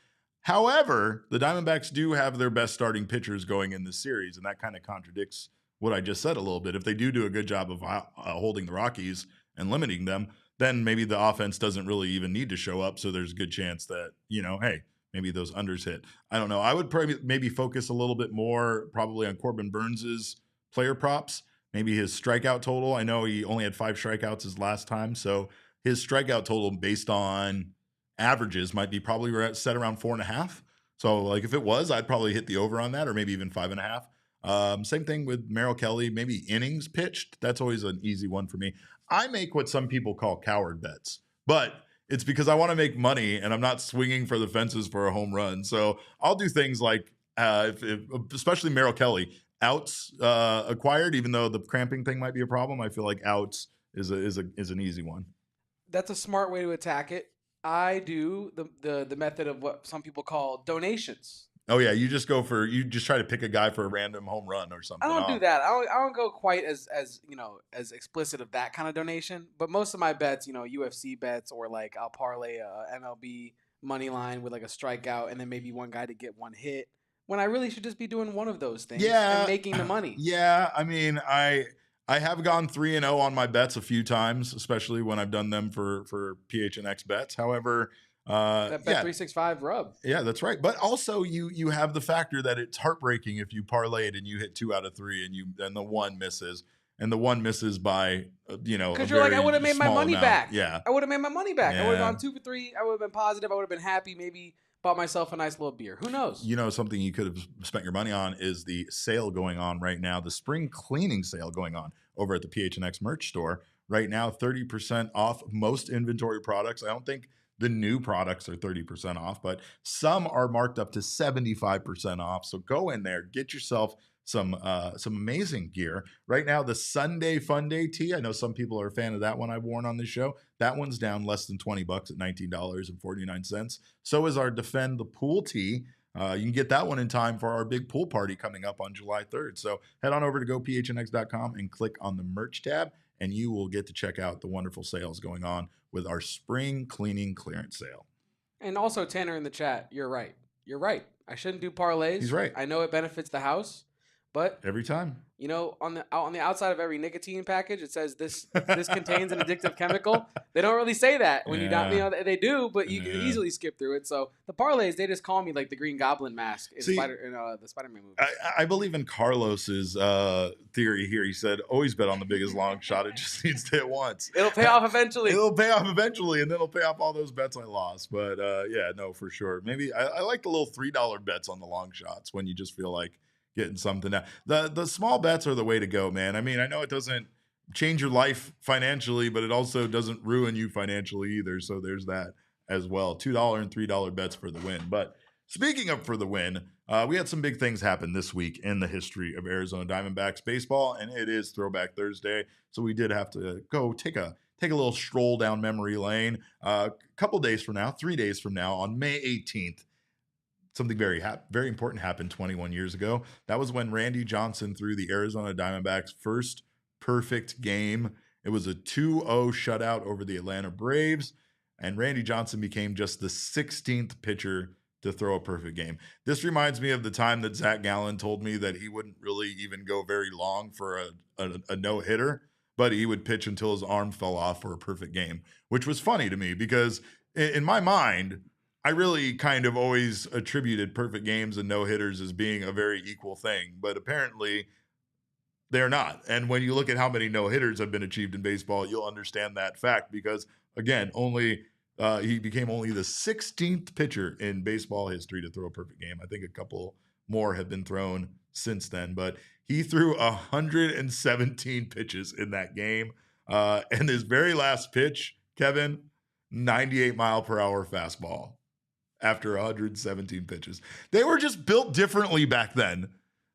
However, the Diamondbacks do have their best starting pitchers going in this series, and that kind of contradicts what I just said a little bit. If they do a good job of holding the Rockies and limiting them, then maybe the offense doesn't really even need to show up. So there's a good chance that, hey, maybe those unders hit. I don't know. I would probably maybe focus a little bit more probably on Corbin Burns's player props, maybe his strikeout total. I know he only had 5 strikeouts his last time. So his strikeout total based on averages might be probably set around 4.5. So like if it was, I'd probably hit the over on that, or maybe even 5.5. Same thing with Merrill Kelly, maybe innings pitched. That's always an easy one for me. I make what some people call coward bets, but it's because I want to make money and I'm not swinging for the fences for a home run. So I'll do things like, especially Merrill Kelly, outs acquired, even though the cramping thing might be a problem. I feel like outs is an easy one. That's a smart way to attack it. I do the method of what some people call donations. Oh yeah, you just try to pick a guy for a random home run or something. I don't do that. I don't go quite as explicit of that kind of donation. But most of my bets, UFC bets, or like I'll parlay a MLB money line with like a strikeout and then maybe one guy to get one hit, when I really should just be doing one of those things and making the money. Yeah, I mean, I have gone 3-0 on my bets a few times, especially when I've done them for PHNX bets. However, that Bet 365 rub. Yeah, that's right. But also you have the factor that it's heartbreaking if you parlayed and you hit 2 out of 3 and the one misses. And the one misses by, because you're like, I would have made my money back. Yeah. I would have made my money back. Yeah. I would have gone 2 for 3. I would have been positive. I would have been happy. Maybe bought myself a nice little beer. Who knows? Something you could have spent your money on is the sale going on right now, the spring cleaning sale going on over at the PHNX merch store. Right now, 30% off most inventory products. I don't think the new products are 30% off, but some are marked up to 75% off. So go in there, get yourself some amazing gear. Right now, the Sunday Fun Day tee, I know some people are a fan of that one I've worn on this show. That one's down less than $20 at $19.49. So is our Defend the Pool tee. You can get that one in time for our big pool party coming up on July 3rd. So head on over to gophnx.com and click on the merch tab, and you will get to check out the wonderful sales going on with our spring cleaning clearance sale. And also, Tanner in the chat, you're right. You're right. I shouldn't do parlays. He's right. I know it benefits the house, but every time, on the outside of every nicotine package, it says this contains an addictive chemical. They don't really say that when they do, but you can easily skip through it. So the parlays, they just call me like the Green Goblin mask in the Spider-Man movie. I believe in Carlos's theory here. He said, always bet on the biggest long shot. It just needs to hit once. It'll pay off eventually. And then it'll pay off all those bets I lost. But for sure. Maybe I like the little $3 bets on the long shots when you just feel like getting something down. The small bets are the way to go, man. I mean, I know it doesn't change your life financially, but it also doesn't ruin you financially either. So there's that as well. $2 and $3 bets for the win. But speaking of for the win, we had some big things happen this week in the history of Arizona Diamondbacks baseball, and it is Throwback Thursday. So we did have to go take a little stroll down memory lane. A couple days from now, 3 days from now, on May 18th, something very important happened 21 years ago. That was when Randy Johnson threw the Arizona Diamondbacks' first perfect game. It was a 2-0 shutout over the Atlanta Braves, and Randy Johnson became just the 16th pitcher to throw a perfect game. This reminds me of the time that Zach Gallen told me that he wouldn't really even go very long for a no-hitter, but he would pitch until his arm fell off for a perfect game, which was funny to me because in my mind, I really kind of always attributed perfect games and no-hitters as being a very equal thing, but apparently they're not. And when you look at how many no-hitters have been achieved in baseball, you'll understand that fact because, again, he became only the 16th pitcher in baseball history to throw a perfect game. I think a couple more have been thrown since then, but he threw 117 pitches in that game. And his very last pitch, Kevin, 98-mile-per-hour fastball. After 117 pitches. They were just built differently back then.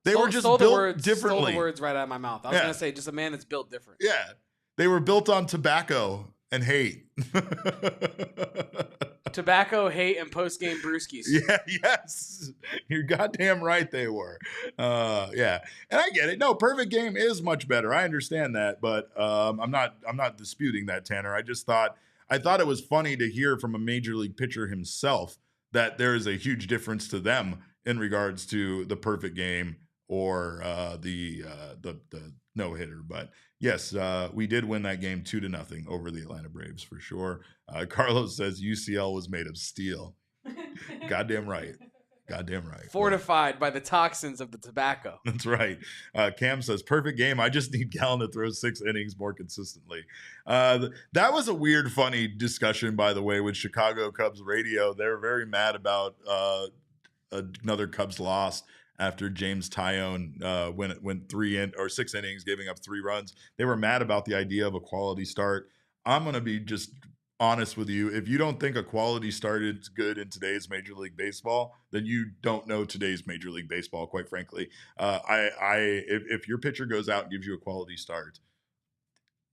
They were just built differently. Stole the words right out of my mouth. I was going to say just a man that's built different. Yeah. They were built on tobacco and hate. Tobacco, hate, and post-game brewskis. Yeah, yes. You're goddamn right they were. Yeah. And I get it. No, perfect game is much better. I understand that, but I'm not disputing that, Tanner. I thought it was funny to hear from a major league pitcher himself that there is a huge difference to them in regards to the perfect game or the no-hitter. But yes, we did win that game 2-0 over the Atlanta Braves for sure. Carlos says UCL was made of steel. Goddamn right. Goddamn right. Fortified by the toxins of the tobacco. That's right. Cam says, perfect game. I just need Gallen to throw 6 innings more consistently. That was a weird, funny discussion, by the way, with Chicago Cubs radio. They were very mad about another Cubs loss after James Tyone went 6 innings, giving up 3 runs. They were mad about the idea of a quality start. I'm going to be just honest with you. If you don't think a quality start is good in today's Major League Baseball, then you don't know today's Major League Baseball, quite frankly. If your pitcher goes out and gives you a quality start,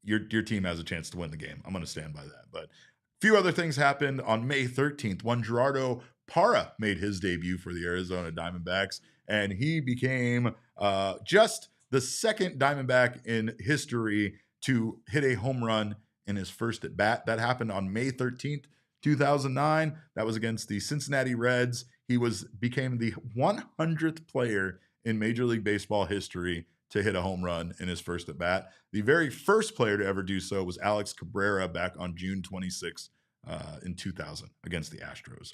your team has a chance to win the game. I'm going to stand by that. But a few other things happened on May 13th when Gerardo Parra made his debut for the Arizona Diamondbacks, and he became just the second Diamondback in history to hit a home run in his first at bat. That happened on May 13th, 2009. That was against the Cincinnati Reds. He became the 100th player in Major League Baseball history to hit a home run in his first at bat. The very first player to ever do so was Alex Cabrera back on June 26th in 2000 against the Astros.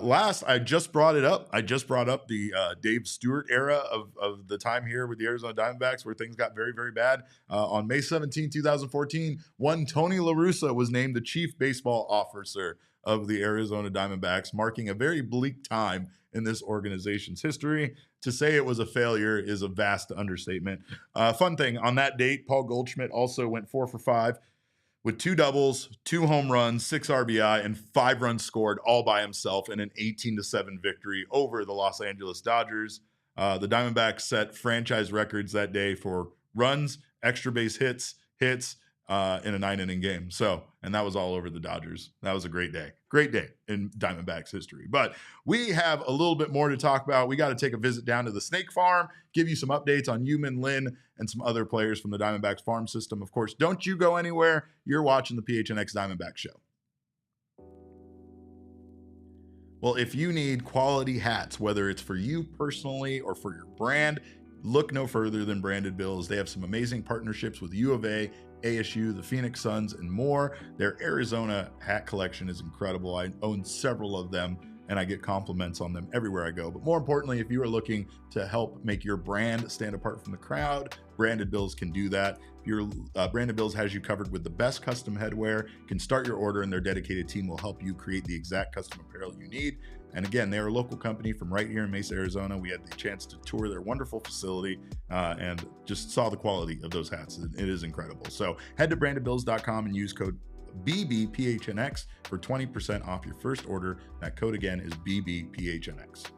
Last, I just brought it up. I just brought up the Dave Stewart era of the time here with the Arizona Diamondbacks where things got very, very bad. On May 17, 2014, one Tony La Russa was named the chief baseball officer of the Arizona Diamondbacks, marking a very bleak time in this organization's history. To say it was a failure is a vast understatement. Fun thing, on that date, Paul Goldschmidt also went 4 for 5. With 2 doubles, 2 home runs, 6 RBI, and 5 runs scored all by himself in an 18-7 victory over the Los Angeles Dodgers. The Diamondbacks set franchise records that day for runs, extra base hits in a 9-inning game. And that was all over the Dodgers. That was a great day. Great day in Diamondbacks history. But we have a little bit more to talk about. We got to take a visit down to the Snake Farm, give you some updates on Yu Min Lin and some other players from the Diamondbacks farm system. Of course, don't you go anywhere. You're watching the PHNX Diamondback Show. Well, if you need quality hats, whether it's for you personally or for your brand, look no further than Branded Bills. They have some amazing partnerships with U of A, ASU, the Phoenix Suns, and more. Their Arizona hat collection is incredible. I own several of them, and I get compliments on them everywhere I go. But more importantly, if you are looking to help make your brand stand apart from the crowd, Branded Bills can do that. Branded Bills has you covered with the best custom headwear. You can start your order, and their dedicated team will help you create the exact custom apparel you need. And again, they're a local company from right here in Mesa, Arizona. We had the chance to tour their wonderful facility and just saw the quality of those hats. It is incredible. So head to brandedbills.com and use code BBPHNX for 20% off your first order. That code again is BBPHNX.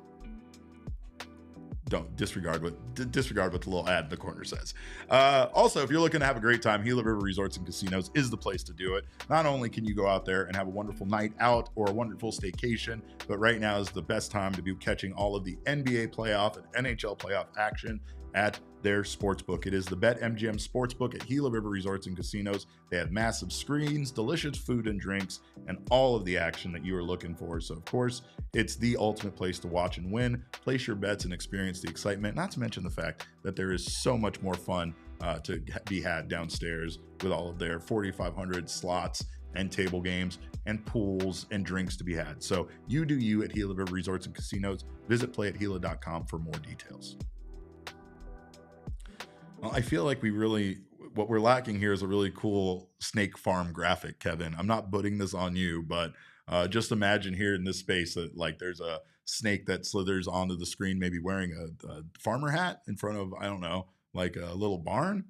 Don't disregard what the little ad in the corner says. Also, if you're looking to have a great time, Gila River Resorts and Casinos is the place to do it. Not only can you go out there and have a wonderful night out or a wonderful staycation, but right now is the best time to be catching all of the NBA playoff and NHL playoff action at their sportsbook. It is the BetMGM Sportsbook at Gila River Resorts and Casinos. They have massive screens, delicious food and drinks, and all of the action that you are looking for. So, of course, it's the ultimate place to watch and win. Place your bets and experience the excitement, not to mention the fact that there is so much more fun to be had downstairs with all of their 4,500 slots and table games and pools and drinks to be had. So you do you at Gila River Resorts and Casinos. Visit playathila.com for more details. Well, I feel like what we're lacking here is a really cool snake farm graphic, Kevin. I'm not putting this on you, but just imagine here in this space that like there's a snake that slithers onto the screen, maybe wearing a farmer hat in front of, I don't know, like a little barn.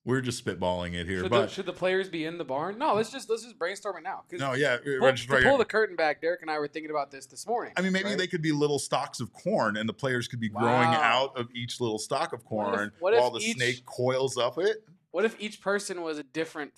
We're just spitballing it here. Should the players be in the barn? No, let's just brainstorm it now. No, yeah. Pull the curtain back. Derek and I were thinking about this morning. I mean, maybe they could be little stalks of corn, and the players could be growing out of each little stalk of corn while the snake coils up it. What if each person was a different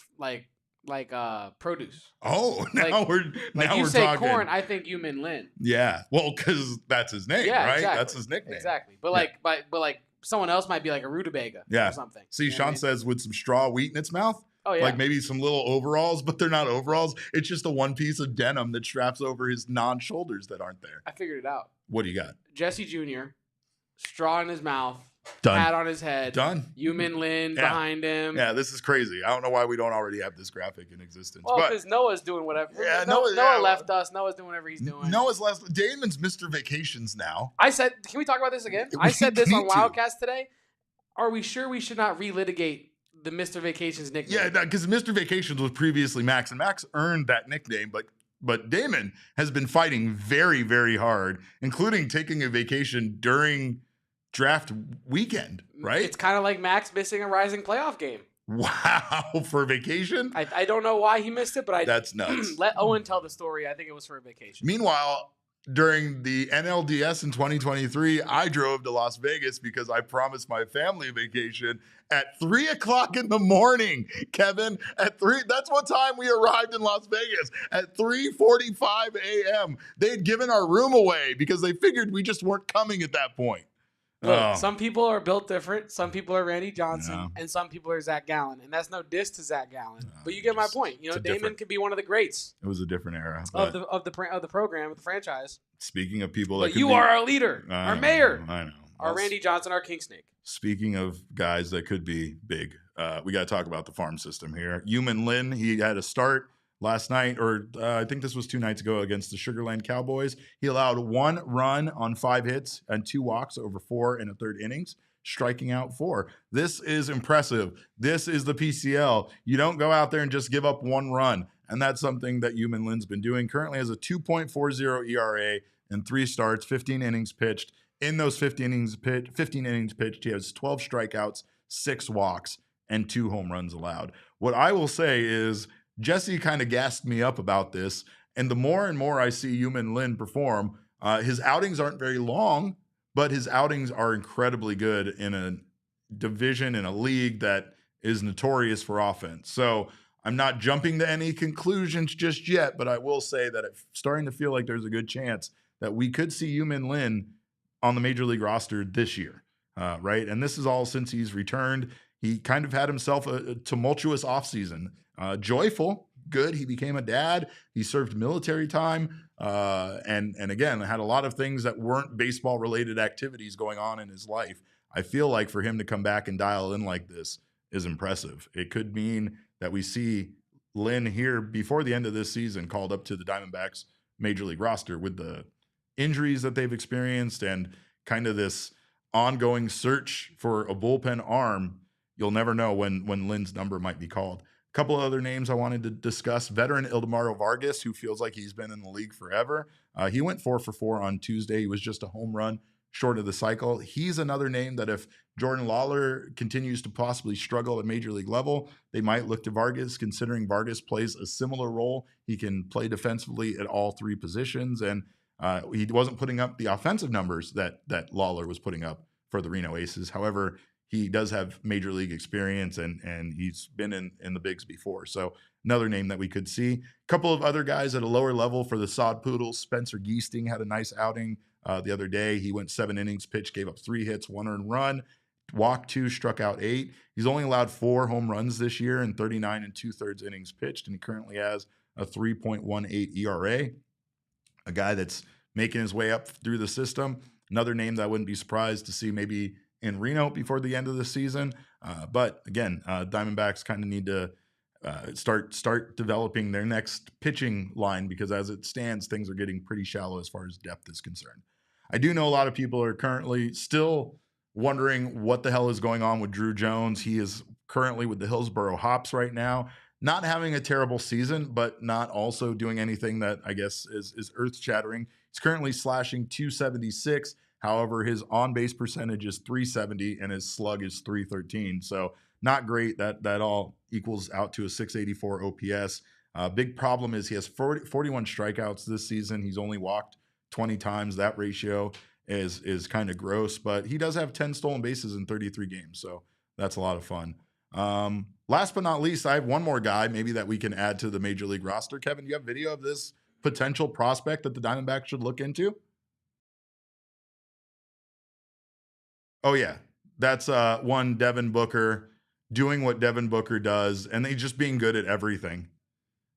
like produce. Oh, now Like, we're Like now you we're say talking. corn, I think Yu Min Lin. Yeah, well, because that's his name, Yeah, right? exactly. That's his nickname. Exactly. But Yeah. like someone else might be like a rutabaga Yeah. or something. See, You know what I Sean mean? says with some straw wheat in its mouth. Oh yeah. Like maybe some little overalls, but they're not overalls. It's just a one piece of denim that straps over his non-shoulders that aren't there. I figured it out. What do you got? Jesse Jr., straw in his mouth, Done. hat on his head, Done. Yu Min Lin behind him. Yeah, this is crazy. I don't know why we don't already have this graphic in existence. Well, but because Noah's doing whatever. Yeah, Noah left us. Noah's doing whatever he's doing. Noah's last. Damon's Mr. Vacations now. I said, can we talk about this again? We I said this on need to. Wildcast today. Are we sure we should not relitigate the Mr. Vacations nickname? Yeah, because Mr. Vacations was previously Max, and Max earned that nickname, but Damon has been fighting very, very hard, including taking a vacation during draft weekend, right? It's kind of like Max missing a Rising playoff game. Wow, for a vacation? I don't know why he missed it, but That's nuts. let Owen tell the story. I think it was for a vacation. Meanwhile, during the NLDS in 2023, I drove to Las Vegas because I promised my family a vacation at 3 o'clock in the morning, Kevin. At 3, that's what time we arrived in Las Vegas, at 3:45 a.m. They had given our room away because they figured we just weren't coming at that point. Look, some people are built different. Some people are Randy Johnson, Yeah. and some people are Zach Gallen. And that's no diss to Zach Gallen. But you get my point. You know, Damon could be one of the greats It was a different era. of the program, of the franchise. Speaking of people But you are our leader, our mayor, I know. our Randy Johnson, our King Snake. Speaking of guys that could be big, we got to talk about the farm system here. Yu Min Lin, he had a start last night, or I think this was 2 nights ago against the Sugarland Cowboys. He allowed 1 run on 5 hits and 2 walks over 4 and a third innings, striking out 4. This is impressive. This is the PCL. You don't go out there and just give up 1 run. And that's something that Yu Min Lin's been doing. Currently has a 2.40 ERA and 3 starts, 15 innings pitched. In those 15 innings pitched, he has 12 strikeouts, 6 walks, and 2 home runs allowed. What I will say is Jesse kind of gassed me up about this, and the more and more I see Yu Min Lin perform, his outings aren't very long, but his outings are incredibly good in a division, in a league that is notorious for offense. So I'm not jumping to any conclusions just yet, but I will say that it's starting to feel like there's a good chance that we could see Yu Min Lin on the Major League roster this year, right? And this is all since he's returned. He kind of had himself a tumultuous offseason. Joyful, good. He became a dad. He served military time, and again had a lot of things that weren't baseball-related activities going on in his life. I feel like for him to come back and dial in like this is impressive. It could mean that we see Lin here before the end of this season called up to the Diamondbacks Major League roster with the injuries that they've experienced and kind of this ongoing search for a bullpen arm. You'll never know when Lin's number might be called. A couple of other names I wanted to discuss. Veteran Ildemaro Vargas, who feels like he's been in the league forever. He went 4 for 4 on Tuesday. He was just a home run short of the cycle. He's another name that if Jordan Lawler continues to possibly struggle at major league level, they might look to Vargas, considering Vargas plays a similar role. He can play defensively at all 3 positions, and he wasn't putting up the offensive numbers that Lawler was putting up for the Reno Aces. However, he does have major league experience, and he's been in the bigs before. So another name that we could see. A couple of other guys at a lower level for the Sod Poodles. Spencer Geesting had a nice outing the other day. He went 7 innings pitched, gave up 3 hits, 1 earned run, walked 2, struck out 8. He's only allowed 4 home runs this year in 39 2/3 innings pitched, and he currently has a 3.18 ERA. A guy that's making his way up through the system. Another name that I wouldn't be surprised to see maybe in Reno before the end of the season. But again, Diamondbacks kind of need to start developing their next pitching line, because as it stands, things are getting pretty shallow as far as depth is concerned. I do know a lot of people are currently still wondering what the hell is going on with Drew Jones. He is currently with the Hillsboro Hops right now, not having a terrible season, but not also doing anything that I guess is earth-shattering. He's currently slashing .276. However, his on-base percentage is .370 and his slug is .313. So not great. That all equals out to a .684 OPS. Big problem is he has 41 strikeouts this season. He's only walked 20 times. That ratio is kind of gross, but he does have 10 stolen bases in 33 games. So that's a lot of fun. Last but not least, I have one more guy maybe that we can add to the Major League roster. Kevin, do you have video of this potential prospect that the Diamondbacks should look into? Oh, yeah. That's one Devin Booker doing what Devin Booker does, and they just being good at everything.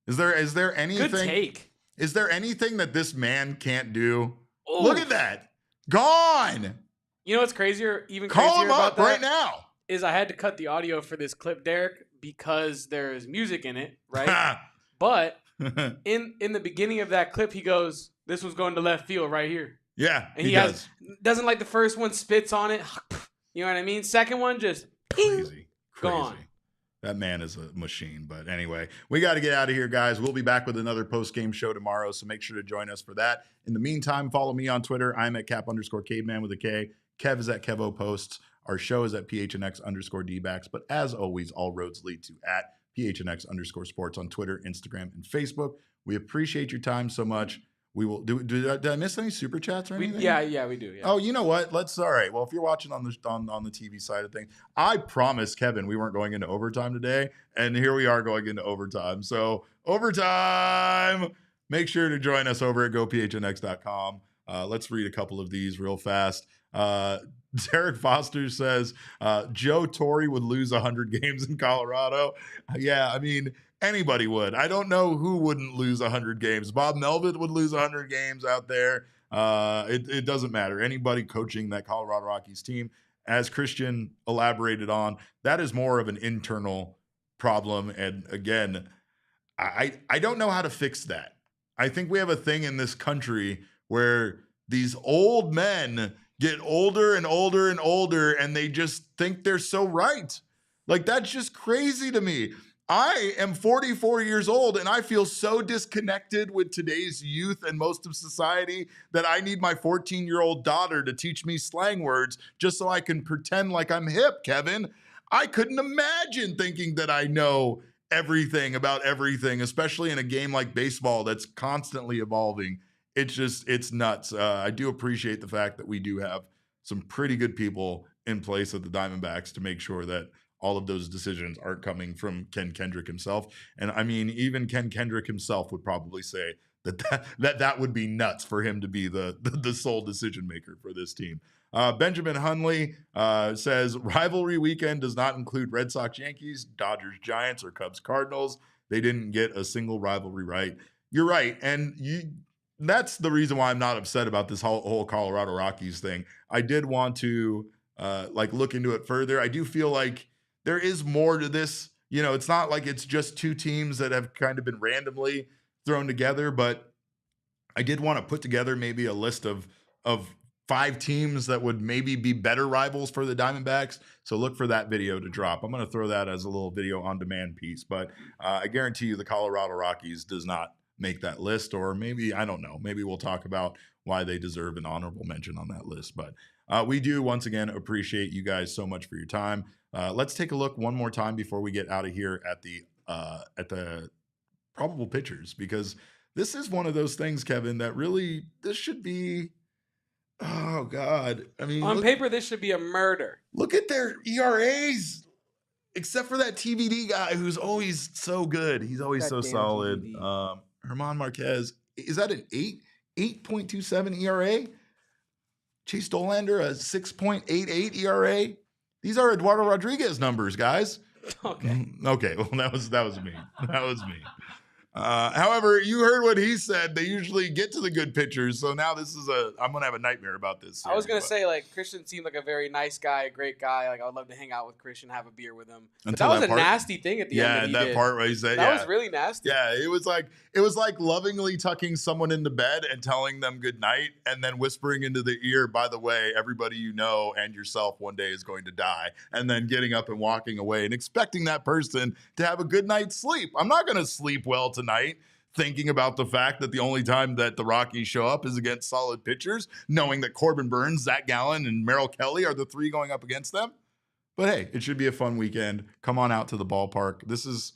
Is there anything? Good take. Is there anything that this man can't do? Oof. Look at that. Gone. You know what's crazier? Even Call crazier him about up that right now. is I had to cut the audio for this clip, Derek, because there's music in it, right? But in the beginning of that clip, he goes, "This one's going to left field right here." Yeah, And he doesn't like the first one, spits on it. You know what I mean? Second one, just crazy. Gone. That man is a machine. But anyway, we got to get out of here, guys. We'll be back with another post-game show tomorrow, so make sure to join us for that. In the meantime, follow me on Twitter. I'm at @cap_caveman with a K. Kev is at KevoPosts. Our show is at PHNX_Dbacks. But as always, all roads lead to at PHNX_sports on Twitter, Instagram, and Facebook. We appreciate your time so much. We will did I miss any super chats or anything? Yeah, we do. Yeah. Oh, you know what? All right. Well, if you're watching on the TV side of things, I promised Kevin we weren't going into overtime today, and here we are going into overtime. So overtime. Make sure to join us over at gophnx.com. Let's read a couple of these real fast. Derek Foster says Joe Torre would lose 100 games in Colorado. Yeah, I mean, anybody would. I don't know who wouldn't lose 100 games. Bob Melvin would lose 100 games out there. It doesn't matter. Anybody coaching that Colorado Rockies team, as Christian elaborated on, that is more of an internal problem. And again, I don't know how to fix that. I think we have a thing in this country where these old men get older and older and older, and they just think they're so right. Like, that's just crazy to me. I am 44 years old, and I feel so disconnected with today's youth and most of society that I need my 14-year-old daughter to teach me slang words just so I can pretend like I'm hip, Kevin. I couldn't imagine thinking that I know everything about everything, especially in a game like baseball that's constantly evolving. It's nuts. I do appreciate the fact that we do have some pretty good people in place at the Diamondbacks to make sure that all of those decisions aren't coming from Ken Kendrick himself. And I mean, even Ken Kendrick himself would probably say that would be nuts for him to be the sole decision maker for this team. Benjamin Hunley says rivalry weekend does not include Red Sox Yankees, Dodgers Giants, or Cubs Cardinals. They didn't get a single rivalry right. You're right. And that's the reason why I'm not upset about this whole Colorado Rockies thing. I did want to look into it further. I do feel like there is more to this. You know, it's not like it's just two teams that have kind of been randomly thrown together, but I did want to put together maybe a list of 5 teams that would maybe be better rivals for the Diamondbacks. So look for that video to drop. I'm going to throw that as a little video on demand piece, but I guarantee you the Colorado Rockies does not make that list, or maybe, I don't know, maybe we'll talk about why they deserve an honorable mention on that list. But we do, once again, appreciate you guys so much for your time. Let's take a look one more time before we get out of here at the probable pitchers, because this is one of those things, Kevin, that really, this should be, oh God. I mean, on paper, this should be a murder. Look at their ERAs, except for that TVD guy who's always so good. He's always so solid. Herman Marquez, is that an 8.27 ERA? Chase Dolander, a 6.88 ERA. These are Eduardo Rodriguez numbers, guys. Okay. Okay. Well, that was me. That was me. However, you heard what he said. They usually get to the good pitchers. So now I'm going to have a nightmare about this. I was going to say, Christian seemed like a very nice guy, a great guy. I would love to hang out with Christian, have a beer with him. But that was a nasty thing at the end. Yeah, that part where he said, that was really nasty. Yeah, it was like lovingly tucking someone into bed and telling them good night, and then whispering into the ear, by the way, everybody you know and yourself one day is going to die, and then getting up and walking away and expecting that person to have a good night's sleep. I'm not going to sleep well tonight thinking about the fact that the only time that the Rockies show up is against solid pitchers, knowing that Corbin Burns, Zach Gallen, and Merrill Kelly are the 3 going up against them. But hey, it should be a fun weekend. Come on out to the ballpark. This is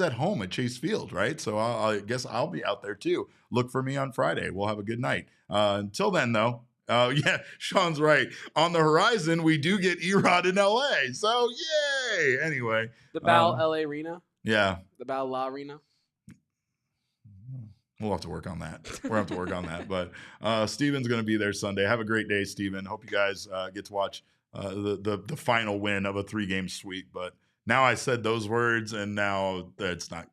at home at Chase Field, right? So I guess I'll be out there too. Look for me on Friday. We'll have a good night. Until then, though, yeah, Sean's right. On the horizon, we do get Erod in LA. So yay! Hey, anyway. The Bal LA Arena. Yeah. The Bal La Arena. We'll have to work on that. We'll have to work on that. But Steven's going to be there Sunday. Have a great day, Steven. Hope you guys get to watch the final win of a 3-game sweep. But now I said those words, and now it's not.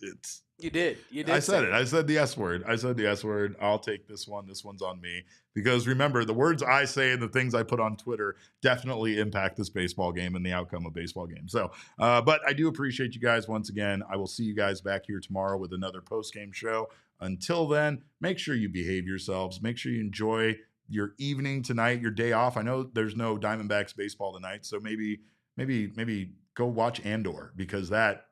It's You did. I said it. I said the S word. I'll take this one. This one's on me. Because remember, the words I say and the things I put on Twitter definitely impact this baseball game and the outcome of baseball games. So, but I do appreciate you guys once again. I will see you guys back here tomorrow with another post-game show. Until then, make sure you behave yourselves. Make sure you enjoy your evening tonight, your day off. I know there's no Diamondbacks baseball tonight, so maybe go watch Andor, because that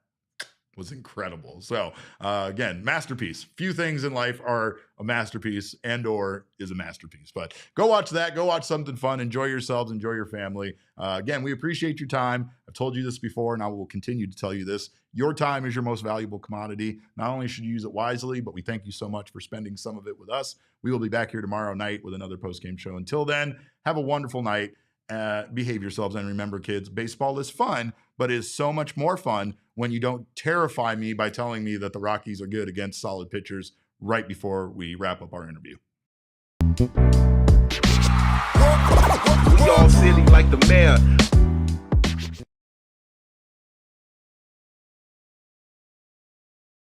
was incredible. So again, masterpiece. Few things in life are a masterpiece. Andor is a masterpiece. But go watch that. Go watch something fun. Enjoy yourselves. Enjoy your family. Again, we appreciate your time. I've told you this before, and I will continue to tell you this. Your time is your most valuable commodity. Not only should you use it wisely, but we thank you so much for spending some of it with us. We will be back here tomorrow night with another post-game show. Until then, have a wonderful night. Behave yourselves, and remember, kids, baseball is fun, but it is so much more fun when you don't terrify me by telling me that the Rockies are good against solid pitchers right before we wrap up our interview. We all silly like the mayor.